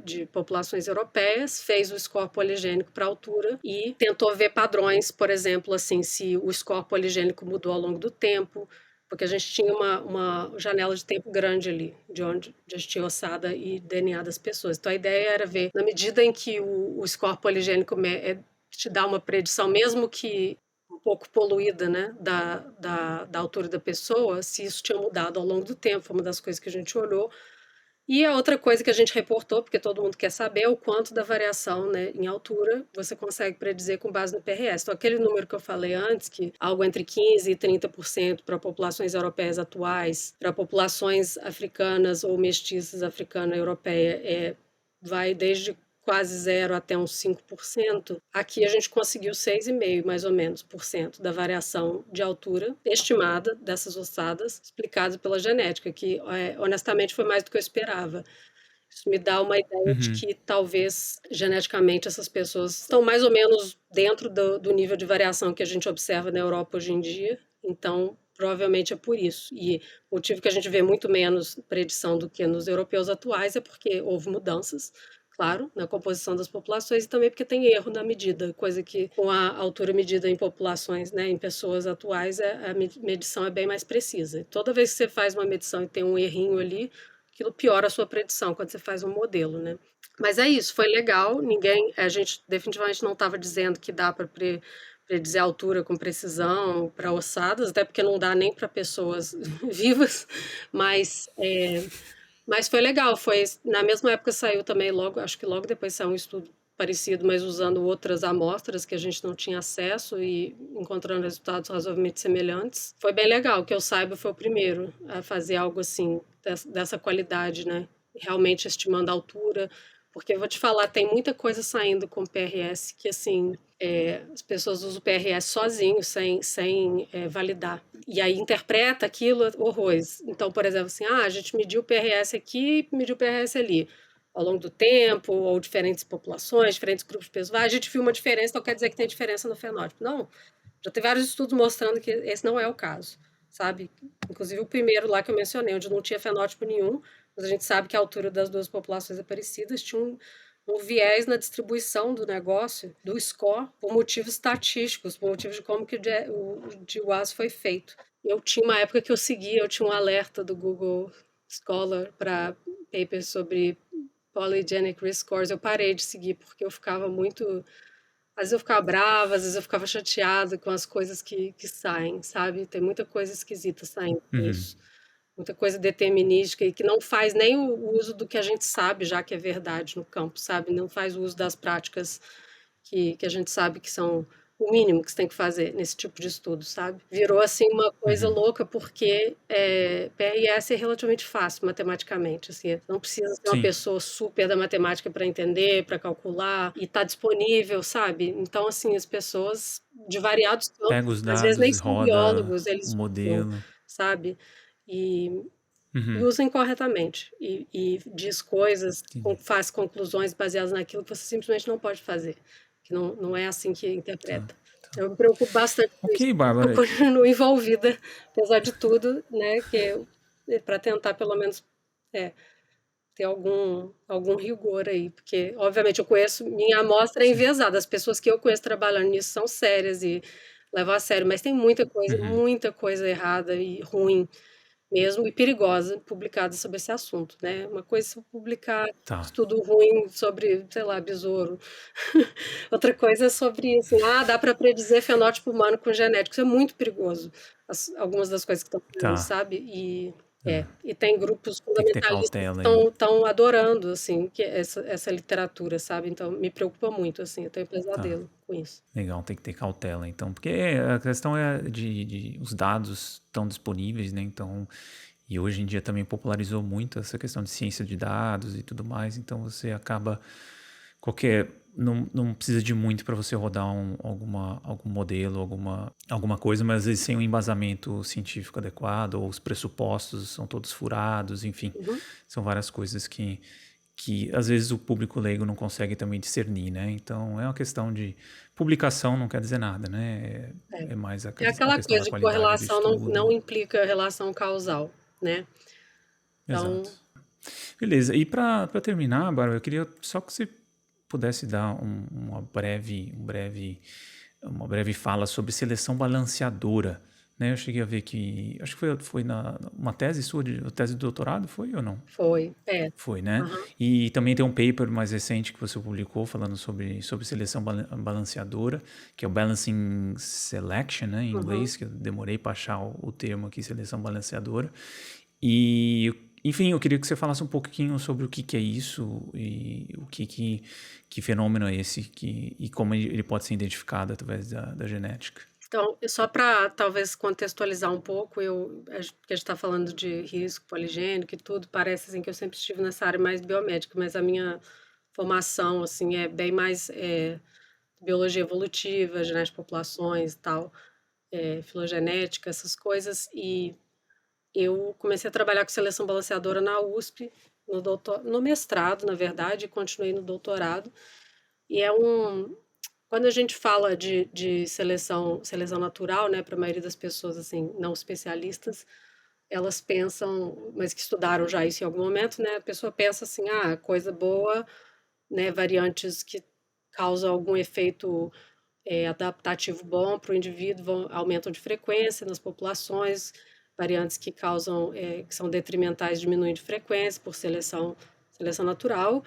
B: de populações europeias, fez o score poligênico para altura e tentou ver padrões, por exemplo, assim, se o score poligênico mudou ao longo do tempo, porque a gente tinha uma janela de tempo grande ali, de onde a gente tinha ossada e DNA das pessoas. Então, a ideia era ver, na medida em que o score poligênico te dá uma predição, mesmo que um pouco poluída, né, da altura da pessoa, se isso tinha mudado ao longo do tempo, foi uma das coisas que a gente olhou. E a outra coisa que a gente reportou, porque todo mundo quer saber, é o quanto da variação né, em altura você consegue predizer com base no PRS. Então, aquele número que eu falei antes, que algo entre 15% e 30% para populações europeias atuais, para populações africanas ou mestiças africana-europeia, vai desde quase zero até uns 5%, aqui a gente conseguiu 6,5% mais ou menos por cento da variação de altura estimada dessas ossadas, explicado pela genética, que honestamente foi mais do que eu esperava. Isso me dá uma ideia de que talvez geneticamente essas pessoas estão mais ou menos dentro do nível de variação que a gente observa na Europa hoje em dia, então provavelmente é por isso. E o motivo que a gente vê muito menos predição do que nos europeus atuais é porque houve mudanças, claro, na composição das populações e também porque tem erro na medida, coisa que com a altura medida em populações, né, em pessoas atuais, a medição é bem mais precisa. Toda vez que você faz uma medição e tem um errinho ali, aquilo piora a sua predição quando você faz um modelo, né? Mas é isso, foi legal, a gente definitivamente não estava dizendo que dá para predizer a altura com precisão para ossadas, até porque não dá nem para pessoas vivas, mas mas foi legal, na mesma época saiu também acho que logo depois saiu um estudo parecido, mas usando outras amostras que a gente não tinha acesso e encontrando resultados razoavelmente semelhantes. Foi bem legal, que eu saiba foi o primeiro a fazer algo assim, dessa qualidade, né? Realmente estimando a altura, porque eu vou te falar, tem muita coisa saindo com PRS que, assim, as pessoas usam o PRS sozinho, sem validar. E aí interpreta aquilo horrores. Então, por exemplo, assim, a gente mediu o PRS aqui, mediu o PRS ali. Ao longo do tempo, ou diferentes populações, diferentes grupos de pessoas. A gente viu uma diferença, então quer dizer que tem diferença no fenótipo. Não, já tem vários estudos mostrando que esse não é o caso. sabe? Inclusive o primeiro lá que eu mencionei, onde não tinha fenótipo nenhum, mas a gente sabe que a altura das duas populações aparecidas tinha um viés na distribuição do negócio, do score, por motivos estatísticos, por motivos de como que o GWAS foi feito. Eu tinha uma época que eu tinha um alerta do Google Scholar para papers sobre polygenic risk scores. Eu parei de seguir porque eu ficava muito. Às vezes eu ficava brava, às vezes eu ficava chateada com as coisas que saem, sabe? Tem muita coisa esquisita saindo
A: Uhum.
B: nisso. Muita coisa determinística e que não faz nem o uso do que a gente sabe já que é verdade no campo, sabe? Não faz o uso das práticas que a gente sabe que são o mínimo que você tem que fazer nesse tipo de estudo, sabe? Virou assim uma coisa
A: Uhum.
B: louca porque PRS é relativamente fácil matematicamente, assim, não precisa ser uma
A: Sim.
B: pessoa super da matemática para entender, para calcular e tá disponível, sabe? Então assim, as pessoas de variados
A: Pega
B: campos,
A: os
B: às vezes nem
A: dados e
B: são
A: roda
B: biólogos,
A: o
B: eles usam,
A: modelo.
B: sabe? E
A: Uhum.
B: usa incorretamente e diz coisas,
A: Entendi.
B: faz conclusões baseadas naquilo que você simplesmente não pode fazer, que não é assim que
A: Tá.
B: interpreta. Eu me preocupo bastante com isso,
A: Ok,
B: por isso que eu
A: Bárbara.
B: continuo envolvida, apesar de tudo, né, para tentar pelo menos ter algum rigor aí, porque obviamente eu conheço, minha amostra é
A: Sim.
B: enviesada, as pessoas que eu conheço trabalhando nisso são sérias e levam a sério, mas tem
A: Uhum.
B: muita coisa errada e ruim mesmo e perigosa publicada sobre esse assunto, né? Uma coisa é se eu publicar
A: Tá.
B: estudo ruim sobre, sei lá, besouro. Outra coisa é sobre, assim, dá para predizer fenótipo humano com genético. Isso é muito perigoso. Algumas das coisas que estão falando,
A: Tá.
B: sabe? E,
A: É.
B: e tem grupos
A: Tem que ter
B: fundamentalistas que
A: cautela aí.
B: estão adorando, assim, que essa literatura, sabe? Então, me preocupa muito, assim, eu tenho
A: Tá.
B: pesadelo com isso.
A: Legal, tem que ter cautela, então, porque a questão é de os dados estão disponíveis, né? Então, e hoje em dia também popularizou muito essa questão de ciência de dados e tudo mais, então você acaba não precisa de muito para você rodar algum modelo, alguma coisa, mas às vezes sem um embasamento científico adequado, ou os pressupostos são todos furados, enfim,
B: Uhum.
A: são várias coisas que às vezes o público leigo não consegue também discernir, né? Então é uma questão de publicação, não quer dizer nada, né? É mais
B: É
A: a
B: aquela
A: questão
B: coisa
A: da
B: de
A: qualidade do
B: correlação não
A: estudo.
B: implica relação causal, né?
A: Exato.
B: Então,
A: Beleza, e para terminar, Bárbara, eu queria só que você pudesse dar uma breve fala sobre seleção balanceadora. Né? Eu cheguei a ver que, acho que foi uma tese sua, tese de doutorado, foi ou não?
B: foi.
A: Foi, né?
B: Aham.
A: E também tem um paper mais recente que você publicou falando sobre seleção balanceadora, que é o Balancing Selection, né, em
B: Uhum.
A: inglês, que eu demorei para achar o termo aqui, seleção balanceadora. E, enfim, eu queria que você falasse um pouquinho sobre o que é isso e que fenômeno é esse e como ele pode ser identificado através da genética.
B: Então, só para talvez contextualizar um pouco, porque a gente está falando de risco poligênico e tudo, parece assim que eu sempre estive nessa área mais biomédica, mas a minha formação assim é bem mais biologia evolutiva, genética de populações e tal, filogenética, essas coisas. E eu comecei a trabalhar com seleção balanceadora na USP, no mestrado, na verdade, e continuei no doutorado. E quando a gente fala de seleção natural, né, para a maioria das pessoas assim, não especialistas, elas pensam, mas que estudaram já isso em algum momento, né, a pessoa pensa assim, coisa boa, né, variantes que causam algum efeito adaptativo bom para o indivíduo, aumentam de frequência nas populações, variantes que causam, que são detrimentais diminuem de frequência por seleção natural,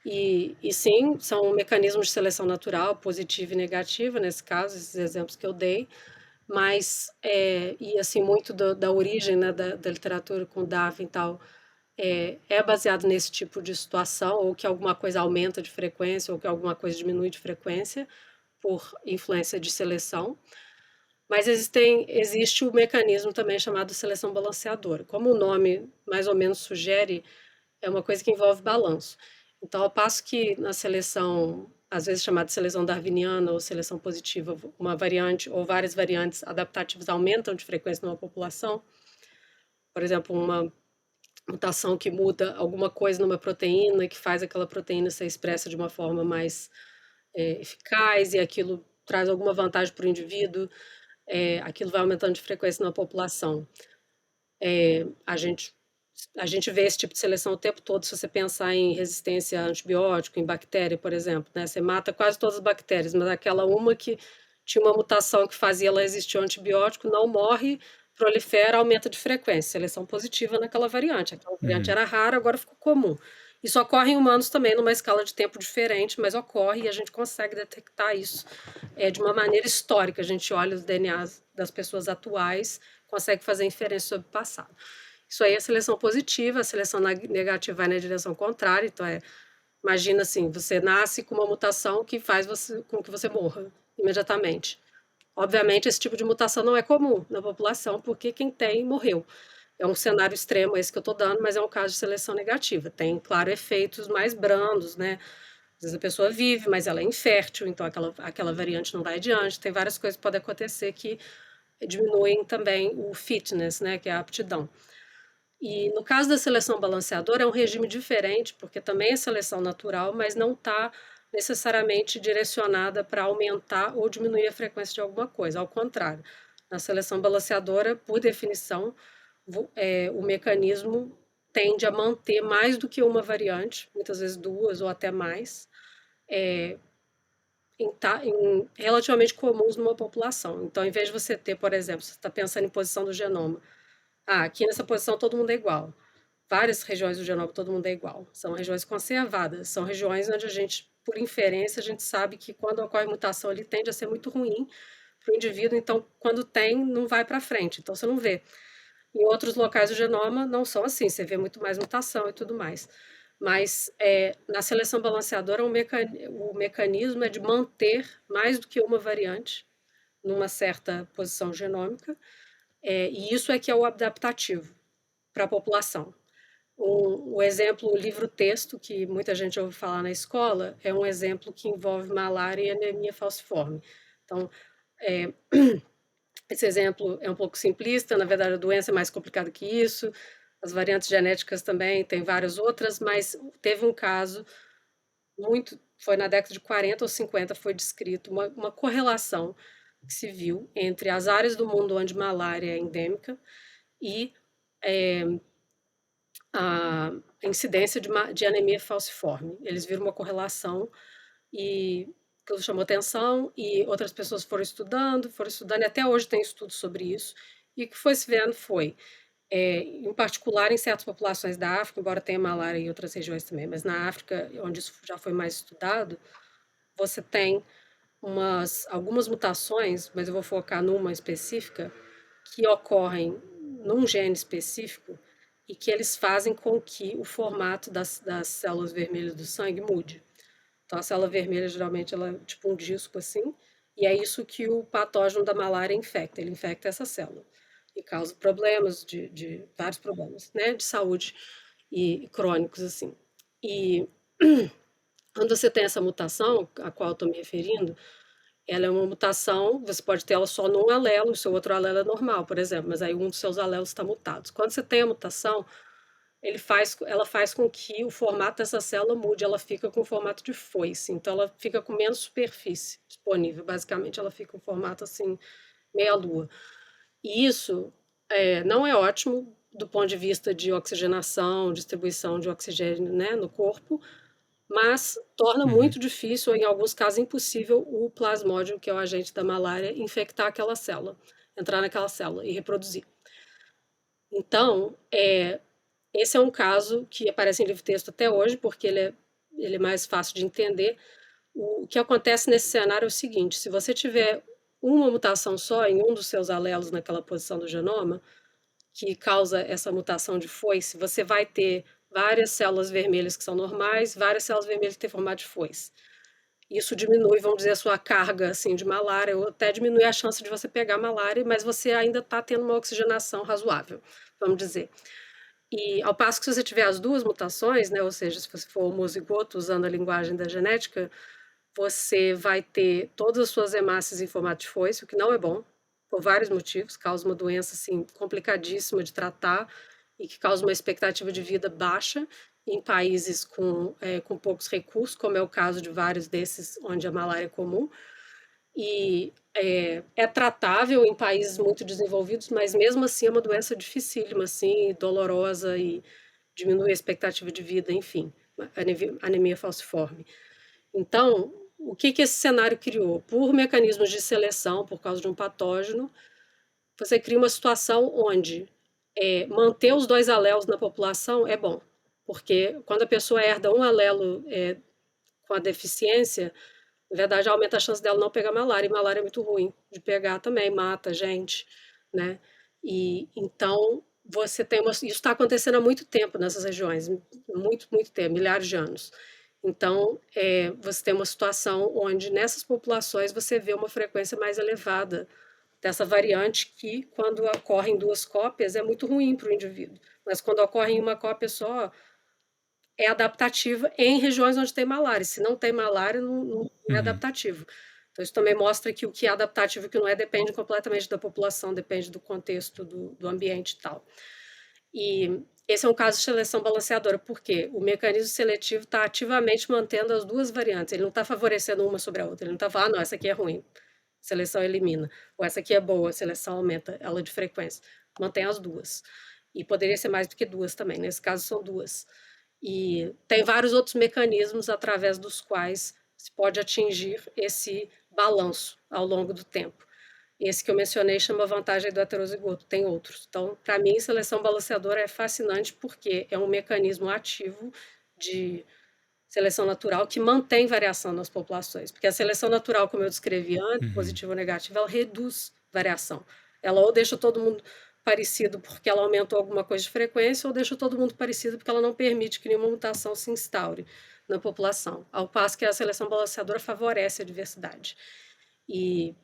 B: e sim, são mecanismos de seleção natural, positiva e negativa, nesse caso, esses exemplos que eu dei, mas, e assim, muito da origem, né, da literatura com Darwin e tal, é baseado nesse tipo de situação, ou que alguma coisa aumenta de frequência, ou que alguma coisa diminui de frequência, por influência de seleção, mas existe o mecanismo também chamado seleção balanceadora. Como o nome mais ou menos sugere, é uma coisa que envolve balanço. Então, ao passo que na seleção, às vezes chamada de seleção darwiniana ou seleção positiva, uma variante ou várias variantes adaptativas aumentam de frequência numa população, por exemplo, uma mutação que muda alguma coisa numa proteína, que faz aquela proteína ser expressa de uma forma mais eficaz e aquilo traz alguma vantagem para o indivíduo. aquilo vai aumentando de frequência na população. A gente, a gente vê esse tipo de seleção o tempo todo, se você pensar em resistência a antibiótico, em bactéria, por exemplo, né? Você mata quase todas as bactérias, mas aquela uma que tinha uma mutação que fazia ela resistir ao antibiótico não morre, prolifera, aumenta de frequência. Seleção positiva naquela variante. Aquela variante
A: Uhum.
B: era rara, agora ficou comum. Isso ocorre em humanos também, numa escala de tempo diferente, mas ocorre e a gente consegue detectar isso de uma maneira histórica. A gente olha os DNAs das pessoas atuais, consegue fazer inferência sobre o passado. Isso aí é seleção positiva, a seleção negativa vai na direção contrária, então imagina assim, você nasce com uma mutação que faz com que você morra imediatamente. Obviamente, esse tipo de mutação não é comum na população, porque quem tem morreu. É um cenário extremo esse que eu estou dando, mas é um caso de seleção negativa. Tem, claro, efeitos mais brandos, né? Às vezes a pessoa vive, mas ela é infértil, então aquela variante não vai adiante. Tem várias coisas que podem acontecer que diminuem também o fitness, né? Que é a aptidão. E no caso da seleção balanceadora é um regime diferente, porque também é seleção natural, mas não está necessariamente direcionada para aumentar ou diminuir a frequência de alguma coisa. Ao contrário, na seleção balanceadora, por definição, o mecanismo tende a manter mais do que uma variante, muitas vezes duas ou até mais, relativamente comuns numa população. Então, em vez de você ter, por exemplo, você está pensando em posição do genoma, aqui nessa posição todo mundo é igual. Várias regiões do genoma todo mundo é igual. São regiões conservadas, são regiões onde a gente, por inferência, a gente sabe que quando ocorre mutação ali tende a ser muito ruim para o indivíduo, então quando tem, não vai para frente, então você não vê. Em outros locais do genoma não são assim, você vê muito mais mutação e tudo mais. Mas na seleção balanceadora o mecanismo é de manter mais do que uma variante numa certa posição genômica, e isso é que é o adaptativo para a população. O exemplo, o livro-texto, que muita gente ouve falar na escola, é um exemplo que envolve malária e anemia falciforme. Então, esse exemplo é um pouco simplista, na verdade a doença é mais complicada que isso, as variantes genéticas também, tem várias outras, mas teve um caso foi na década de 40 ou 50, foi descrito uma correlação que se viu entre as áreas do mundo onde malária é endêmica e a incidência de anemia falciforme. Eles viram uma correlação e aquilo chamou atenção e outras pessoas foram estudando, e até hoje tem estudos sobre isso. E o que foi se vendo foi, em particular em certas populações da África, embora tenha malária em outras regiões também, mas na África, onde isso já foi mais estudado, você tem algumas mutações, mas eu vou focar numa específica, que ocorrem num gene específico e que eles fazem com que o formato das células vermelhas do sangue mude. Então, a célula vermelha, geralmente, ela é tipo um disco assim, e é isso que o patógeno da malária infecta. Ele infecta essa célula e causa problemas, de vários problemas, né, de saúde e crônicos, assim. E quando você tem essa mutação, a qual eu estou me referindo, ela é uma mutação, você pode ter ela só num alelo, o seu outro alelo é normal, por exemplo, mas aí um dos seus alelos está mutado. Quando você tem a mutação, ela faz com que o formato dessa célula mude, ela fica com o formato de foice, então ela fica com menos superfície disponível, basicamente ela fica com um formato assim, meia-lua. E isso não é ótimo do ponto de vista de oxigenação, distribuição de oxigênio, né, no corpo, mas torna
A: Uhum.
B: muito difícil, ou em alguns casos impossível, o plasmódio, que é o agente da malária, infectar aquela célula, entrar naquela célula e reproduzir. Então, esse é um caso que aparece em livro-texto até hoje, porque ele é mais fácil de entender. O que acontece nesse cenário é o seguinte: se você tiver uma mutação só em um dos seus alelos naquela posição do genoma, que causa essa mutação de foice, você vai ter várias células vermelhas que são normais, várias células vermelhas que têm formato de foice. Isso diminui, vamos dizer, a sua carga assim, de malária, ou até diminui a chance de você pegar malária, mas você ainda está tendo uma oxigenação razoável, vamos dizer. E ao passo que se você tiver as duas mutações, né, ou seja, se você for homozigoto, usando a linguagem da genética, você vai ter todas as suas hemácias em formato de foice, o que não é bom, por vários motivos, causa uma doença assim, complicadíssima de tratar e que causa uma expectativa de vida baixa em países com poucos recursos, como é o caso de vários desses onde a malária é comum. e é tratável em países muito desenvolvidos, mas mesmo assim é uma doença dificílima, assim, dolorosa e diminui a expectativa de vida, enfim, anemia falciforme. Então, o que esse cenário criou? Por mecanismos de seleção, por causa de um patógeno, você cria uma situação onde manter os 2 alelos na população é bom, porque quando a pessoa herda um alelo com a deficiência, na verdade aumenta a chance dela não pegar malária, e malária é muito ruim de pegar também, mata gente, né? E então você tem isso está acontecendo há muito tempo nessas regiões, muito, muito tempo, milhares de anos. Então, você tem uma situação onde nessas populações você vê uma frequência mais elevada dessa variante que, quando ocorre em 2 cópias, é muito ruim para o indivíduo, mas quando ocorre em uma cópia só, é adaptativa em regiões onde tem malária. Se não tem malária, não é
A: Uhum.
B: adaptativo. Então, isso também mostra que o que é adaptativo e o que não é depende completamente da população, depende do contexto, do ambiente e tal. E esse é um caso de seleção balanceadora, porque o mecanismo seletivo está ativamente mantendo as 2 variantes, ele não está favorecendo uma sobre a outra, ele não está falando, não, essa aqui é ruim, seleção elimina, ou essa aqui é boa, seleção aumenta ela de frequência, mantém as 2. E poderia ser mais do que 2 também, nesse caso são 2. E tem vários outros mecanismos através dos quais se pode atingir esse balanço ao longo do tempo. Esse que eu mencionei chama vantagem do heterozigoto, tem outros. Então, para mim, seleção balanceadora é fascinante porque é um mecanismo ativo de seleção natural que mantém variação nas populações. Porque a seleção natural, como eu descrevi antes,
A: Uhum.
B: positiva ou negativa, ela reduz variação. Ela ou deixa todo mundo parecido porque ela aumentou alguma coisa de frequência, ou deixa todo mundo parecido porque ela não permite que nenhuma mutação se instaure na população. Ao passo que a seleção balanceadora favorece a diversidade. E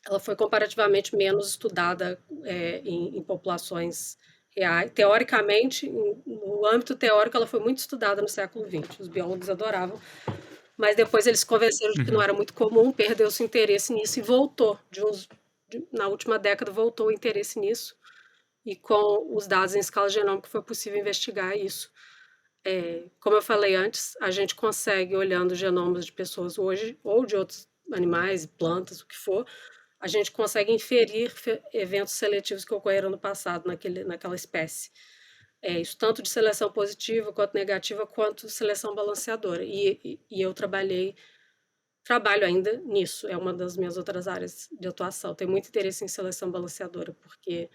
B: ela foi comparativamente menos estudada em populações reais. Teoricamente, no âmbito teórico, ela foi muito estudada no século XX. Os biólogos adoravam, mas depois eles se convenceram de que não
A: Uhum.
B: era muito comum, perdeu-se o interesse nisso e voltou. Na última década, voltou o interesse nisso. E com os dados em escala genômica foi possível investigar isso. Como eu falei antes, a gente consegue, olhando genomas de pessoas hoje, ou de outros animais, plantas, o que for, a gente consegue inferir eventos seletivos que ocorreram no passado naquela espécie. Isso tanto de seleção positiva quanto negativa, quanto seleção balanceadora. E eu trabalho ainda nisso, é uma das minhas outras áreas de atuação. Tenho muito interesse em seleção balanceadora, porque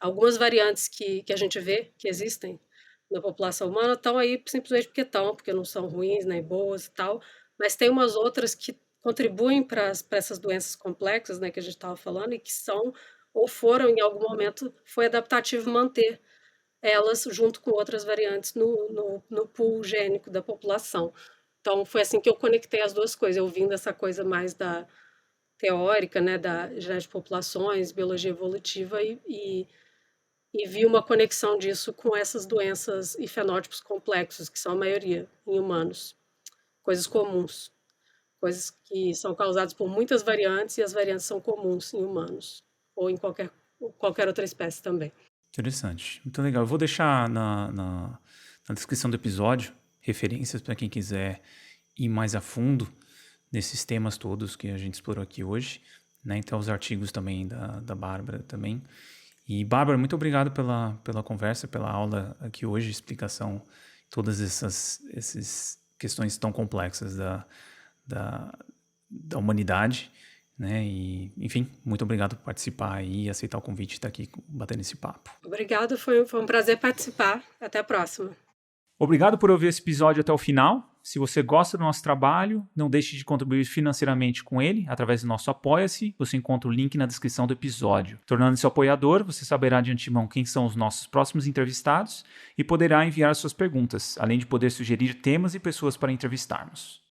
B: algumas variantes que a gente vê que existem na população humana estão aí simplesmente porque estão, porque não são ruins nem boas e tal, mas tem umas outras que contribuem para essas doenças complexas, né, que a gente estava falando, e que são ou foram em algum momento foi adaptativo manter elas junto com outras variantes no pool gênico da população. Então foi assim que eu conectei as 2 coisas, eu vim dessa coisa mais da teórica, né, da genética de populações, biologia evolutiva e vi uma conexão disso com essas doenças e fenótipos complexos, que são a maioria em humanos, coisas comuns, coisas que são causadas por muitas variantes e as variantes são comuns em humanos ou em qualquer outra espécie também.
A: Interessante. Muito legal. Eu vou deixar na descrição do episódio referências para quem quiser ir mais a fundo nesses temas todos que a gente explorou aqui hoje, né? Então, os artigos também da Bárbara também. E, Bárbara, muito obrigado pela conversa, pela aula aqui hoje, explicação de todas essas questões tão complexas da humanidade, né? E, enfim, muito obrigado por participar e aceitar o convite de estar aqui batendo esse papo.
B: Obrigada, foi um prazer participar. Até a próxima.
A: Obrigado por ouvir esse episódio até o final. Se você gosta do nosso trabalho, não deixe de contribuir financeiramente com ele através do nosso Apoia-se. Você encontra o link na descrição do episódio. Tornando-se apoiador, você saberá de antemão quem são os nossos próximos entrevistados e poderá enviar suas perguntas, além de poder sugerir temas e pessoas para entrevistarmos.